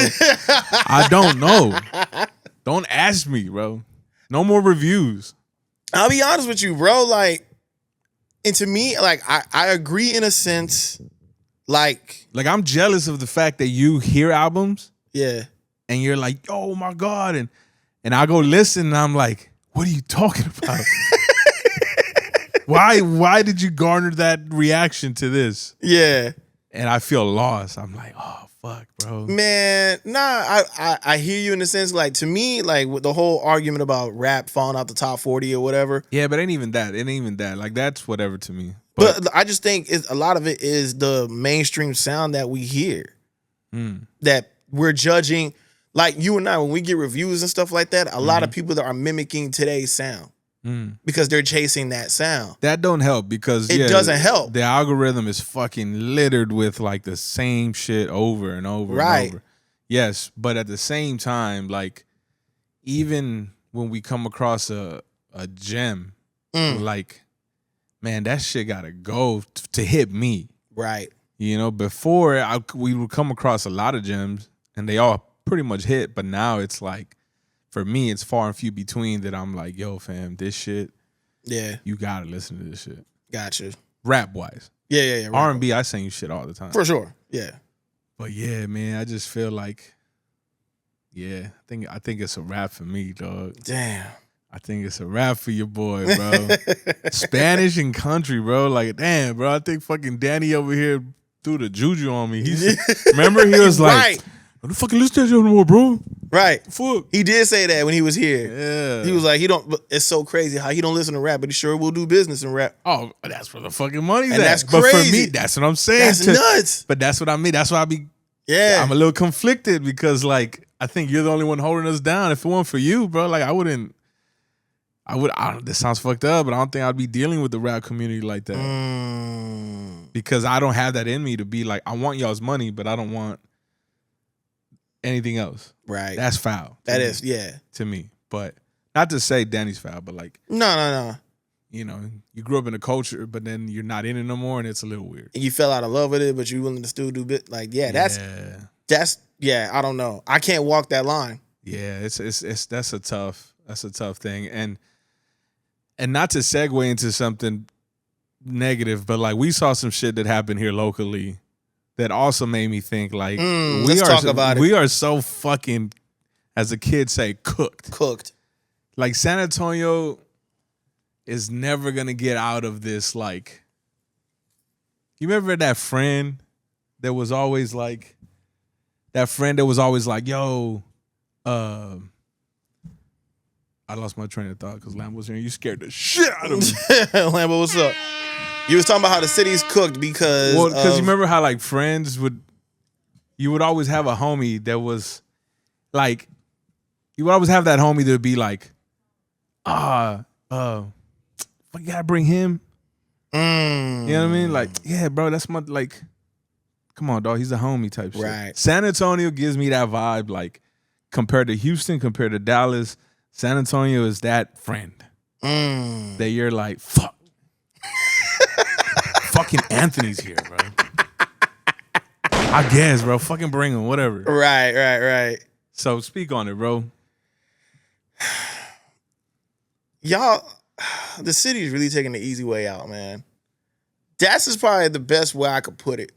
I don't know. Don't ask me, bro. No more reviews. I'll be honest with you, bro. Like, and to me, like, I agree in a sense. Like I'm jealous of the fact that you hear albums, yeah, and you're like, oh my God, and I go listen, and I'm like, what are you talking about? Why did you garner that reaction to this? Yeah. And I feel lost. I'm like, oh fuck, bro. Man, nah, I hear you in the sense, like, to me, like, with the whole argument about rap falling out the top 40 or whatever. Yeah, but it ain't even that. Like, that's whatever to me. But I just think a lot of it is the mainstream sound that we hear. That we're judging. Like, you and I, when we get reviews and stuff like that, a lot of people that are mimicking today's sound. Because they're chasing that sound. That don't help because it doesn't help. The algorithm is fucking littered with like the same shit over and over and over. Yes, but at the same time, like even when we come across a gem, like, man, that shit gotta go to hit me. Right. You know, before we would come across a lot of gems and they all pretty much hit, but now it's like, for me, it's far and few between that I'm like, yo, fam, this shit, you gotta listen to this shit. Gotcha. Rap wise. Yeah. R&B, I sing you shit all the time. For sure. Yeah. But yeah, man, I just feel like, I think it's a wrap for me, dog. Damn. I think it's a wrap for your boy, bro. Spanish and country, bro. Like, damn, bro. I think fucking Danny over here threw the juju on me. Remember, he was like, don't fucking listen to that shit anymore, bro. Right. Fuck. He did say that when he was here. Yeah. He was like, it's so crazy how he don't listen to rap, but he sure will do business in rap. Oh, that's where the fucking money's and at. That's crazy. But for me, that's what I'm saying. That's nuts. But that's what I mean. That's why I'm a little conflicted because, like, I think you're the only one holding us down. If it weren't for you, bro, like, this sounds fucked up, but I don't think I'd be dealing with the rap community like that. Because I don't have that in me to be like, I want y'all's money, but I don't want anything else. Right. That's foul. That is, yeah. To me. But not to say Danny's foul, but like. No. You know, you grew up in a culture, but then you're not in it no more, and it's a little weird. And you fell out of love with it, but you're willing to still do bit. Like, that's I don't know. I can't walk that line. Yeah, that's a tough thing. And not to segue into something negative, but like we saw some shit that happened here locally that also made me think like let's talk about it. We are so fucking, as the kids say, cooked. Like San Antonio is never gonna get out of this. Like, you remember that friend that was always like, yo, I lost my train of thought because Lambo was here and you scared the shit out of me. Lambo, what's up? You was talking about how the city's cooked because you remember how like friends you would always have a homie that was like, you would always have that homie that would be like, you gotta bring him. You know what I mean? Like, yeah, bro, that's my, like, come on, dog, he's a homie type shit. Right. San Antonio gives me that vibe, like, compared to Houston, compared to Dallas, San Antonio is that friend that you're like, fuck. Fucking Anthony's here, bro. I guess, bro. Fucking bring him, whatever. Right. So speak on it, bro. Y'all, the city is really taking the easy way out, man. That's is probably the best way I could put it,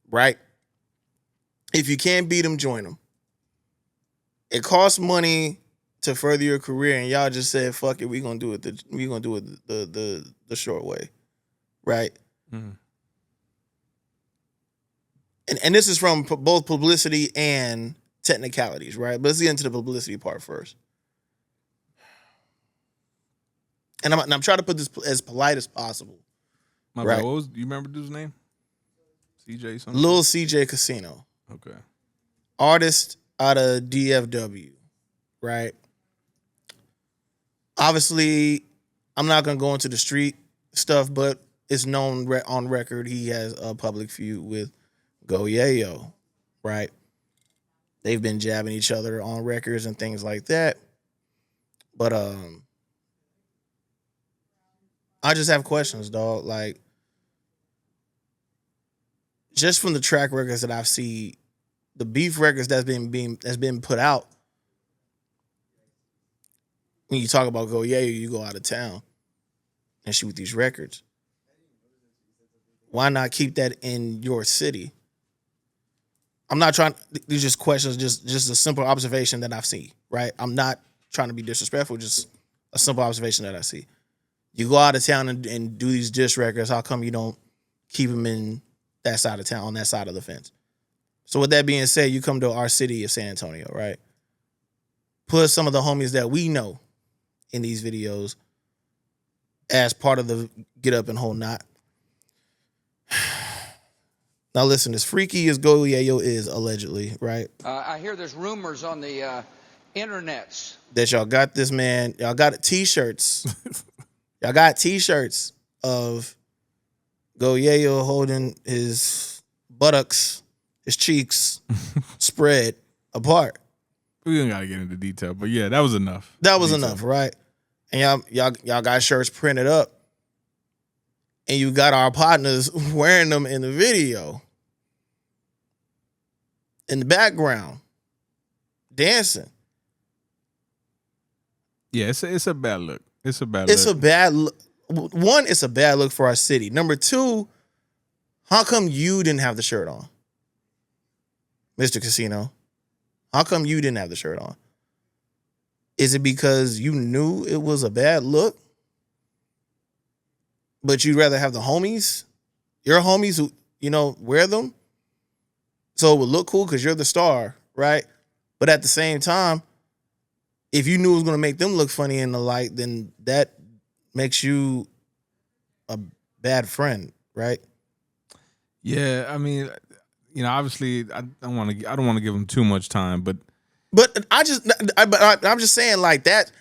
right? If you can't beat them, join them. It costs money to further your career, and y'all just said, "Fuck it, we gonna do it. We gonna do it the short way," right? And this is from both publicity and technicalities, right? But let's get into the publicity part first. And I'm trying to put this as polite as possible. My bad. Do you remember dude's name? CJ something? Lil CJ Casino. Okay. Artist out of DFW, right? Obviously, I'm not going to go into the street stuff, but it's known on record he has a public feud with Go Yayo, right? They've been jabbing each other on records and things like that. But I just have questions, dog. Like, just from the track records that I've seen, the beef records that's been put out, when you talk about Go Yayo, you go out of town and shoot these records. Why not keep that in your city? I'm not trying, these are just questions, just a simple observation that I've seen, right? I'm not trying to be disrespectful, just a simple observation that I see. You go out of town and do these diss records, how come you don't keep them in that side of town, on that side of the fence? So with that being said, you come to our city of San Antonio, right? Put some of the homies that we know in these videos as part of the Get Up and Whole Knot. Now listen, as freaky as Go Yayo is, allegedly, right? I hear there's rumors on the internets that y'all got this man, y'all got t-shirts. Y'all got t-shirts of Go Yayo holding his buttocks, his cheeks spread apart. We don't gotta get into detail, but yeah, that was enough. That was enough, right? And y'all got shirts printed up. And you got our partners wearing them in the video. In the background. Dancing. Yeah, it's a bad look. It's a bad look. One, it's a bad look for our city. Number two, how come you didn't have the shirt on? Mr. Casino. How come you didn't have the shirt on? Is it because you knew it was a bad look? But you'd rather have the homies, your homies who, wear them. So it would look cool because you're the star, right? But at the same time, if you knew it was going to make them look funny in the light, then that makes you a bad friend, right? Yeah, I mean, obviously, I don't want to give him too much time, but I'm just saying like that.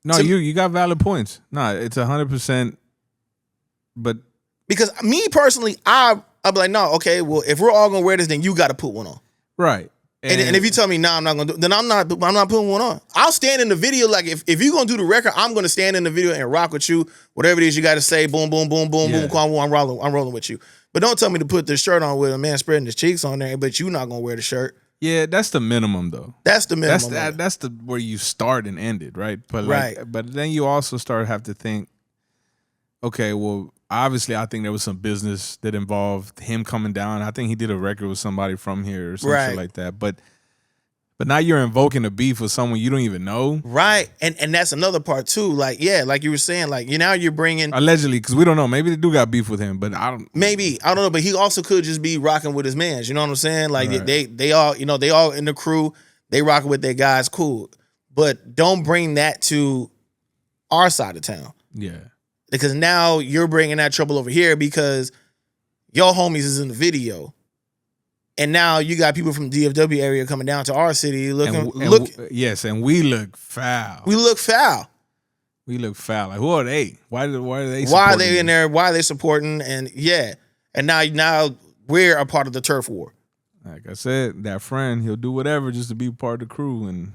No, you got valid points. No, it's 100%. But because me personally, I'll be like, no, okay, well, if we're all gonna wear this, then you got to put one on, right? And if you tell me, I'm not gonna do, then I'm not putting one on. I'll stand in the video like if you're gonna do the record, I'm gonna stand in the video and rock with you. Whatever it is you got to say, boom, boom, boom, boom, boom, I'm rolling with you. But don't tell me to put this shirt on with a man spreading his cheeks on there, but you not gonna wear the shirt. Yeah, that's the minimum though. That's the minimum. That's the where you start and end it, right? But but then you also have to think, okay, well, obviously I think there was some business that involved him coming down. I think he did a record with somebody from here or something like that. But now you're invoking a beef with someone you don't even know. Right. And that's another part too. Like, yeah, like you were saying, like, now you're bringing. Allegedly, because we don't know. Maybe they do got beef with him, but I don't. Maybe. I don't know. But he also could just be rocking with his mans. You know what I'm saying? Like, they all, they all in the crew. They rocking with their guys. Cool. But don't bring that to our side of town. Yeah. Because now you're bringing that trouble over here because your homies is in the video. And now you got people from DFW area coming down to our city looking. Yes, and we look foul. We look foul. Like, who are they? Why are they? Why are they in there? Why are they supporting? And and now we're a part of the turf war. Like I said, that friend, he'll do whatever just to be part of the crew, and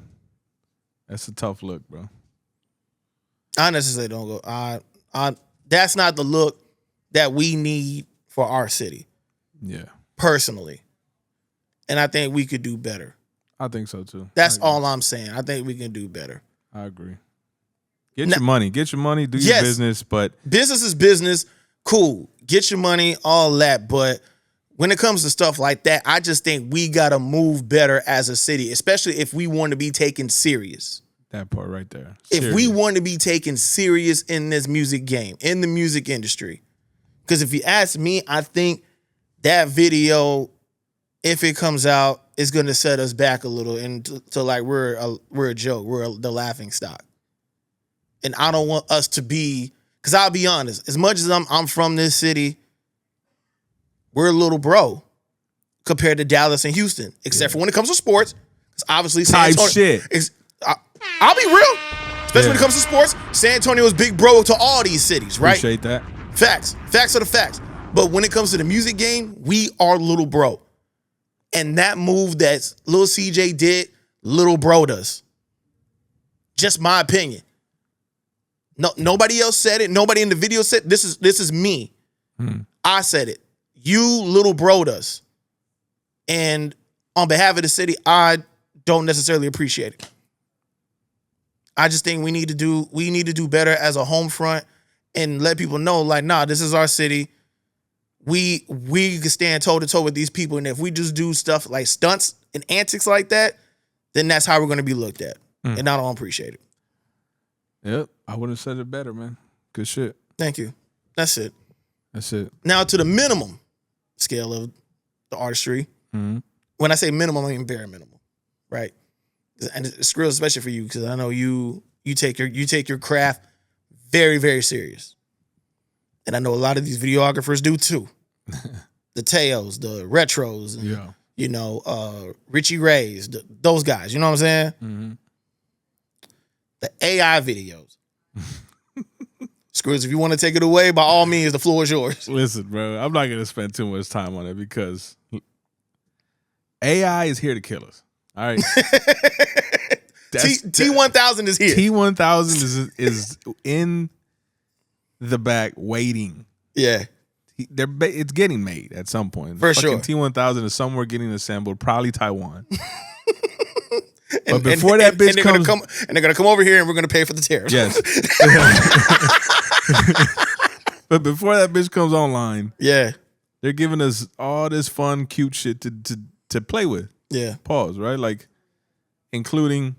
that's a tough look, bro. I necessarily don't go. That's not the look that we need for our city. Yeah, personally. And I think we could do better. I think so too. That's all I'm saying. I think we can do better. I agree. Get your money, do your business, but business is business. Cool. Get your money, all that. But when it comes to stuff like that, I just think we gotta move better as a city, especially if we want to be taken serious. That part right there. If we want to be taken serious in this music game, in the music industry. Because if you ask me, I think that video, if it comes out, is going to set us back a little into like we're a joke, we're the laughing stock. And I don't want us to be, because I'll be honest, as much as I'm from this city, we're a little bro compared to Dallas and Houston, except for when it comes to sports. Because obviously San Antonio, I'll be real, especially when it comes to sports. San Antonio is big bro to all these cities, right? Appreciate that. Facts are the facts. But when it comes to the music game, we are little bro. And that move that Lil CJ did, little bro does. Just my opinion. No, nobody else said it. Nobody in the video said this is me. I said it. You little bro does. And on behalf of the city, I don't necessarily appreciate it. I just think we need to do better as a home front and let people know, like, nah, this is our city. We can stand toe to toe with these people, and if we just do stuff like stunts and antics like that, then that's how we're going to be looked at, and I don't appreciate it. Yep, I wouldn't have said it better, man. Good shit. Thank you. That's it. That's it. Now to the minimum scale of the artistry, when I say minimum, I mean bare minimum, right? And it's Skrillz, especially for you, because I know you take your craft very, very serious. And I know a lot of these videographers do too. The Teos, the Retros, and, you know, Richie Rays, those guys, you know what I'm saying? Mm-hmm. The AI videos. Skrillz, if you want to take it away, by all means, the floor is yours. Listen, bro, I'm not going to spend too much time on it because AI is here to kill us. All right. T1000 is here. T1000 is in the back waiting. Yeah. It's getting made at some point. For sure. T1000 is somewhere getting assembled, probably Taiwan. But before that bitch they're comes... they're going to come over here and we're going to pay for the tariffs. Yes. But before that bitch comes online, yeah, they're giving us all this fun, cute shit to play with. Yeah. Pause, right? Like, including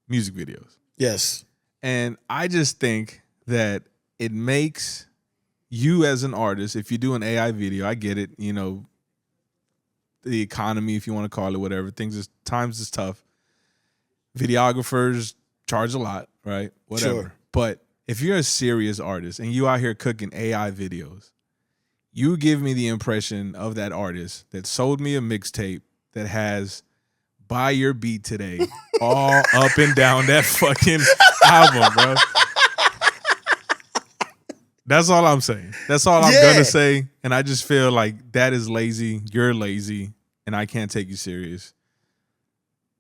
music videos. Yes. And I just think that it makes you as an artist, if you do an AI video, I get it, you know, the economy, if you want to call it whatever, times is tough. Videographers charge a lot, right? Whatever. Sure. But if you're a serious artist and you out here cooking AI videos, you give me the impression of that artist that sold me a mixtape that has "Buy Your Beat Today" all up and down that fucking album, bro. That's all I'm saying. That's all I'm gonna say. And I just feel like that is lazy. You're lazy, and I can't take you serious.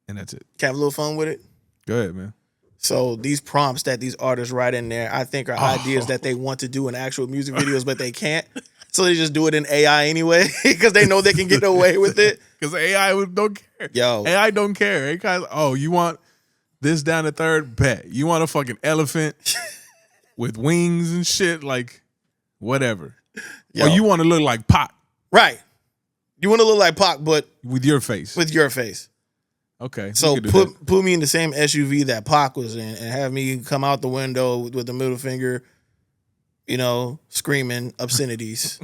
And that's it. Can I have a little fun with it? Go ahead, man. So these prompts that these artists write in there, I think are ideas that they want to do in actual music videos, but they can't. So they just do it in AI anyway because they know they can get away with it. Because AI don't care. Yo. AI don't care. Oh, you want this down the third? Bet. You want a fucking elephant with wings and shit? Like, whatever. Yo. Or you want to look like Pac. Right. You want to look like Pac, but with your face. With your face. Okay. So put me in the same SUV that Pac was in and have me come out the window with the middle finger, you know, screaming obscenities.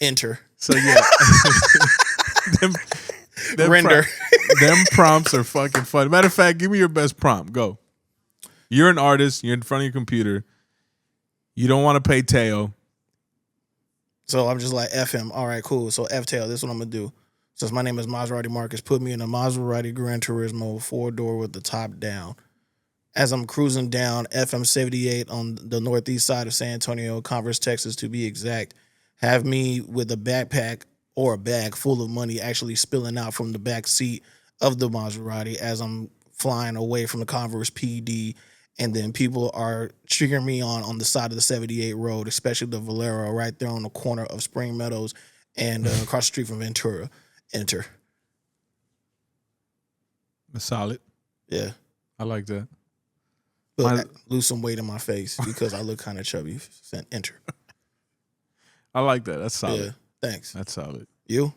Enter. So yeah. them Render. Them prompts are fucking fun. Matter of fact, give me your best prompt. Go. You're an artist. You're in front of your computer. You don't want to pay Teo. So I'm just like, F him. All right, cool. So F Teo, this is what I'm going to do. Since my name is Maserati Marcus, put me in a Maserati Gran Turismo 4-door with the top down. As I'm cruising down FM 78 on the northeast side of San Antonio, Converse, Texas, to be exact, have me with a backpack or a bag full of money actually spilling out from the back seat of the Maserati as I'm flying away from the Converse PD. And then people are cheering me on the side of the 78 road, especially the Valero right there on the corner of Spring Meadows and across the street from Ventura. Enter. Solid. Yeah. I like that. But lose some weight in my face because I look kind of chubby. Enter. I like that. That's solid. Yeah. Thanks. That's solid. You?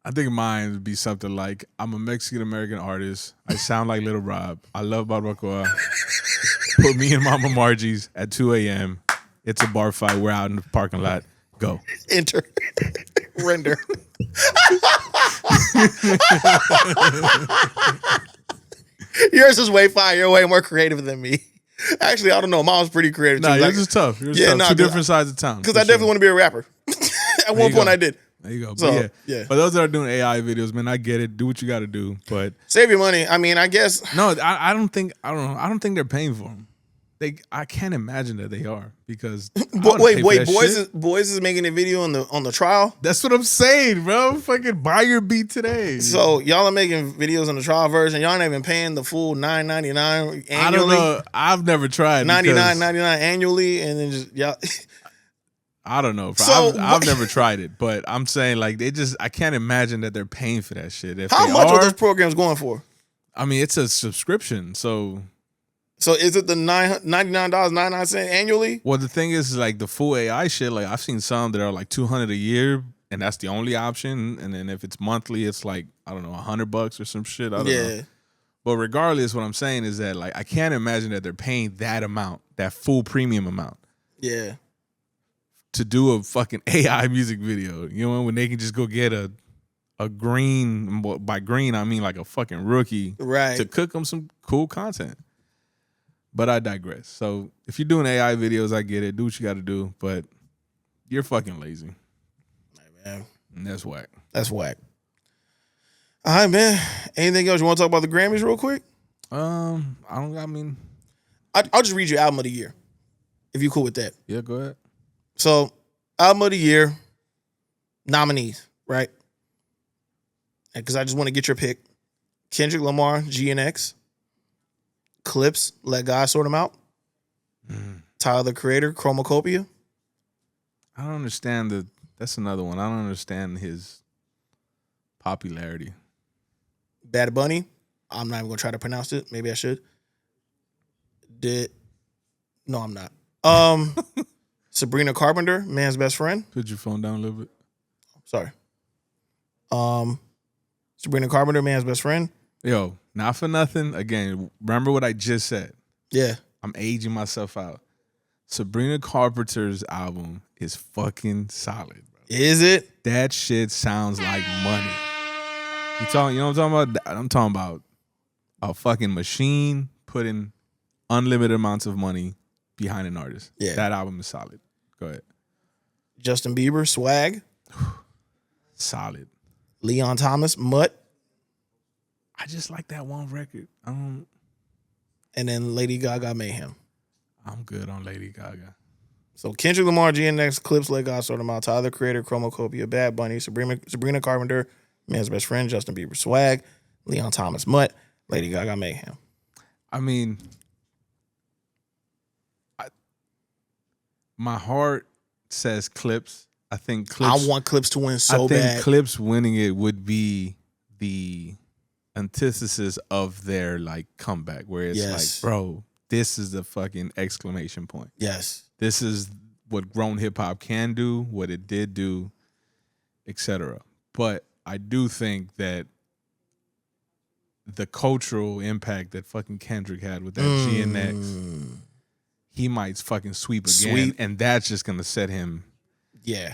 I think mine would be something like, I'm a Mexican-American artist. I sound like Little Rob. I love barbacoa. Put me and Mama Margie's at 2 a.m. It's a bar fight. We're out in the parking lot. Go. Enter. Render. Yours is way fire. You're way more creative than me. Actually, I don't know. Mine was pretty creative too. Nah, yours is tough. Yours is tough. Two different sides of town. Because I definitely want to be a rapper. At one point I did. There you go. So, but yeah. But those that are doing AI videos, man, I get it. Do what you got to do. But save your money. I mean, I guess. No, I don't think they're paying for them. I can't imagine that they are because. Wait, Boys is making a video on the trial. That's what I'm saying, bro. Fucking buy your beat today. So y'all are making videos on the trial version. Y'all not even paying the full $9.99 annually. I don't know. I've never tried $99.99 annually, and then just y'all. I don't know. So I've never tried it, but I'm saying like I can't imagine that they're paying for that shit. How much are those programs going for? I mean, it's a subscription, so. So is it the $99.99 annually? Well, the thing is, like the full AI shit. Like I've seen some that are like $200 a year, and that's the only option. And then if it's monthly, it's like I don't know, $100 or some shit. I don't know. But regardless, what I'm saying is that like I can't imagine that they're paying that amount, that full premium amount. Yeah. To do a fucking AI music video, you know, when they can just go get a a green, by green I mean like a fucking rookie, right, to cook them some cool content. But I digress. So if you're doing AI videos, I get it. Do what you got to do, but you're fucking lazy. Man. And that's whack. That's whack. All right, man. Anything else you want to talk about the Grammys real quick? I'll just read your album of the year, if you cool with that. Yeah, go ahead. So, album of the year nominees, right? Because I just want to get your pick. Kendrick Lamar, GNX. Clips, Let God Sort Them Out. Tyler, the Creator, Chromacopia. I don't understand that's another one. I don't understand his popularity. Bad Bunny. I'm not even going to try to pronounce it. Maybe I should. No, I'm not. Sabrina Carpenter, Man's Best Friend. Put your phone down a little bit. Sorry. Sabrina Carpenter, Man's Best Friend. Yo, not for nothing. Again, remember what I just said. Yeah. I'm aging myself out. Sabrina Carpenter's album is fucking solid, bro. Is it? That shit sounds like money. You know what I'm talking about? I'm talking about a fucking machine putting unlimited amounts of money behind an artist. Yeah. That album is solid. Go ahead. Justin Bieber, Swag. Solid. Leon Thomas, Mutt. I just like that one record. And then Lady Gaga, Mayhem. I'm good on Lady Gaga. So Kendrick Lamar, GNX, Clips, Let God Sort Them Out, Tyler, Creator, Chromacopia, Bad Bunny, Sabrina Carpenter, Man's Best Friend, Justin Bieber, Swag, Leon Thomas, Mutt, Lady Gaga, Mayhem. I mean, my heart says Clips. I think Clips. I want Clips to win so I think bad. Clips winning it would be the antithesis of their like comeback, where it's like, bro, this is the fucking exclamation point. Yes. This is what grown hip hop can do, what it did do, etc. But I do think that the cultural impact that fucking Kendrick had with that GNX, he might fucking sweep again, and that's just gonna set him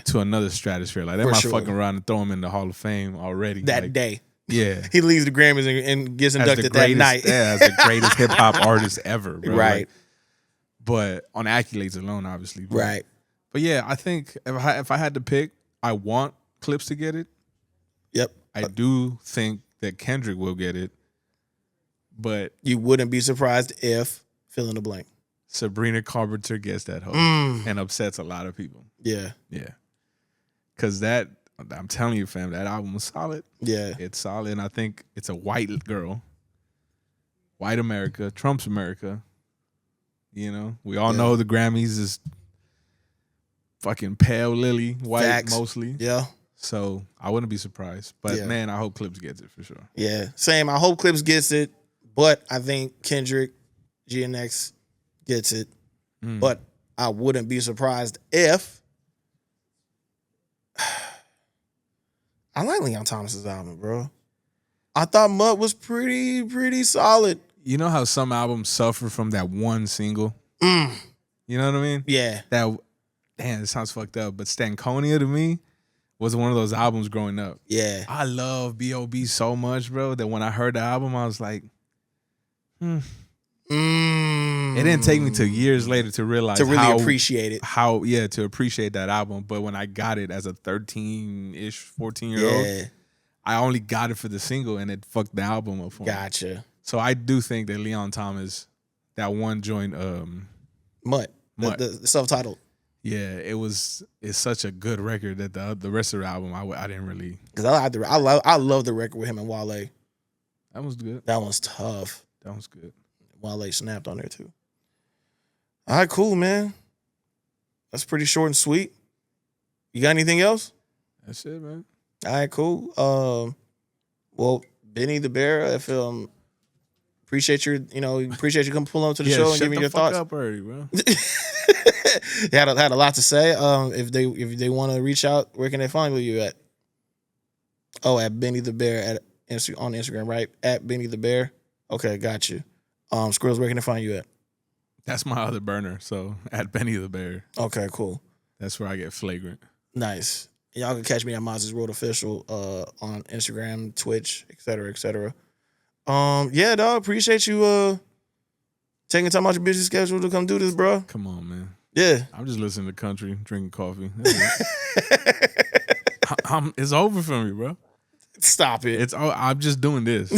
to another stratosphere. Like they might fucking around and throw him in the Hall of Fame already that day. Yeah, he leaves the Grammys and gets inducted that night. Yeah, as the greatest hip hop artist ever, bro. Right. Like, but on accolades alone, obviously. But, right. But yeah, I think if I had to pick, I want Clips to get it. Yep. I do think that Kendrick will get it, but you wouldn't be surprised if fill in the blank. Sabrina Carpenter gets that hoe and upsets a lot of people. Yeah. Yeah. Because that, I'm telling you, fam, that album was solid. Yeah. It's solid. And I think it's a white girl. White America. Trump's America. You know? We all know the Grammys is fucking pale lily, white. Facts. Mostly. Yeah. So I wouldn't be surprised. But man, I hope Clips gets it for sure. Yeah. Same. I hope Clips gets it. But I think Kendrick, GNX gets it. But I wouldn't be surprised if I like Leon Thomas's album, bro. I thought Mutt was pretty solid. You know how some albums suffer from that one single? You know what I mean? Yeah. Damn, it sounds fucked up. But Stankonia to me was one of those albums growing up. Yeah. I love B.O.B. so much, bro, that when I heard the album, I was like, It didn't take me till years later to realize to really appreciate it. To appreciate that album. But when I got it as a 13-ish, 14-year-old, I only got it for the single and it fucked the album up for me. Gotcha. So I do think that Leon Thomas, that one joint, Mutt. The self-titled. Yeah, it's such a good record that the rest of the album I didn't really, because I love the record with him and Wale. That was good. That one's tough. That was good. Wale snapped on there too. All right, cool, man. That's pretty short and sweet. You got anything else? That's it, man. All right, cool. Well, Benny the Bear, appreciate you coming pull up to the show and giving your thoughts. Shut the fuck up already, bro. They had a lot to say. If they want to reach out, where can they find you at? Oh, at Benny the Bear on Instagram, right? At Benny the Bear. Okay, got you. Skrillz, where can they find you at? That's my other burner. So at Benny the Bear. Okay, cool. That's where I get flagrant. Nice. Y'all can catch me at Mazi's World Official on Instagram, Twitch, etc., etc. Yeah, dog. Appreciate you taking time out your busy schedule to come do this, bro. Come on, man. Yeah. I'm just listening to country, drinking coffee. It's over for me, bro. Stop it. I'm just doing this.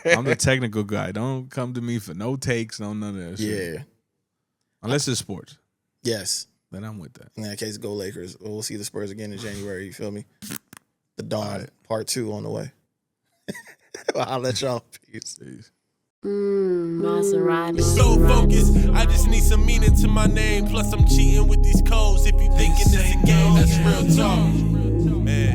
I'm the technical guy. Don't come to me for no takes, none of that shit. Yeah. Unless it's sports. Yes. Then I'm with that. In that case, go Lakers. We'll see the Spurs again in January. You feel me? The Dawn Part 2 on the way. I'll let y'all. Peace. Maserati. So focused, I just need some meaning to my name. Plus, I'm cheating with these codes. If you thinking it's a game, that's real talk. Man.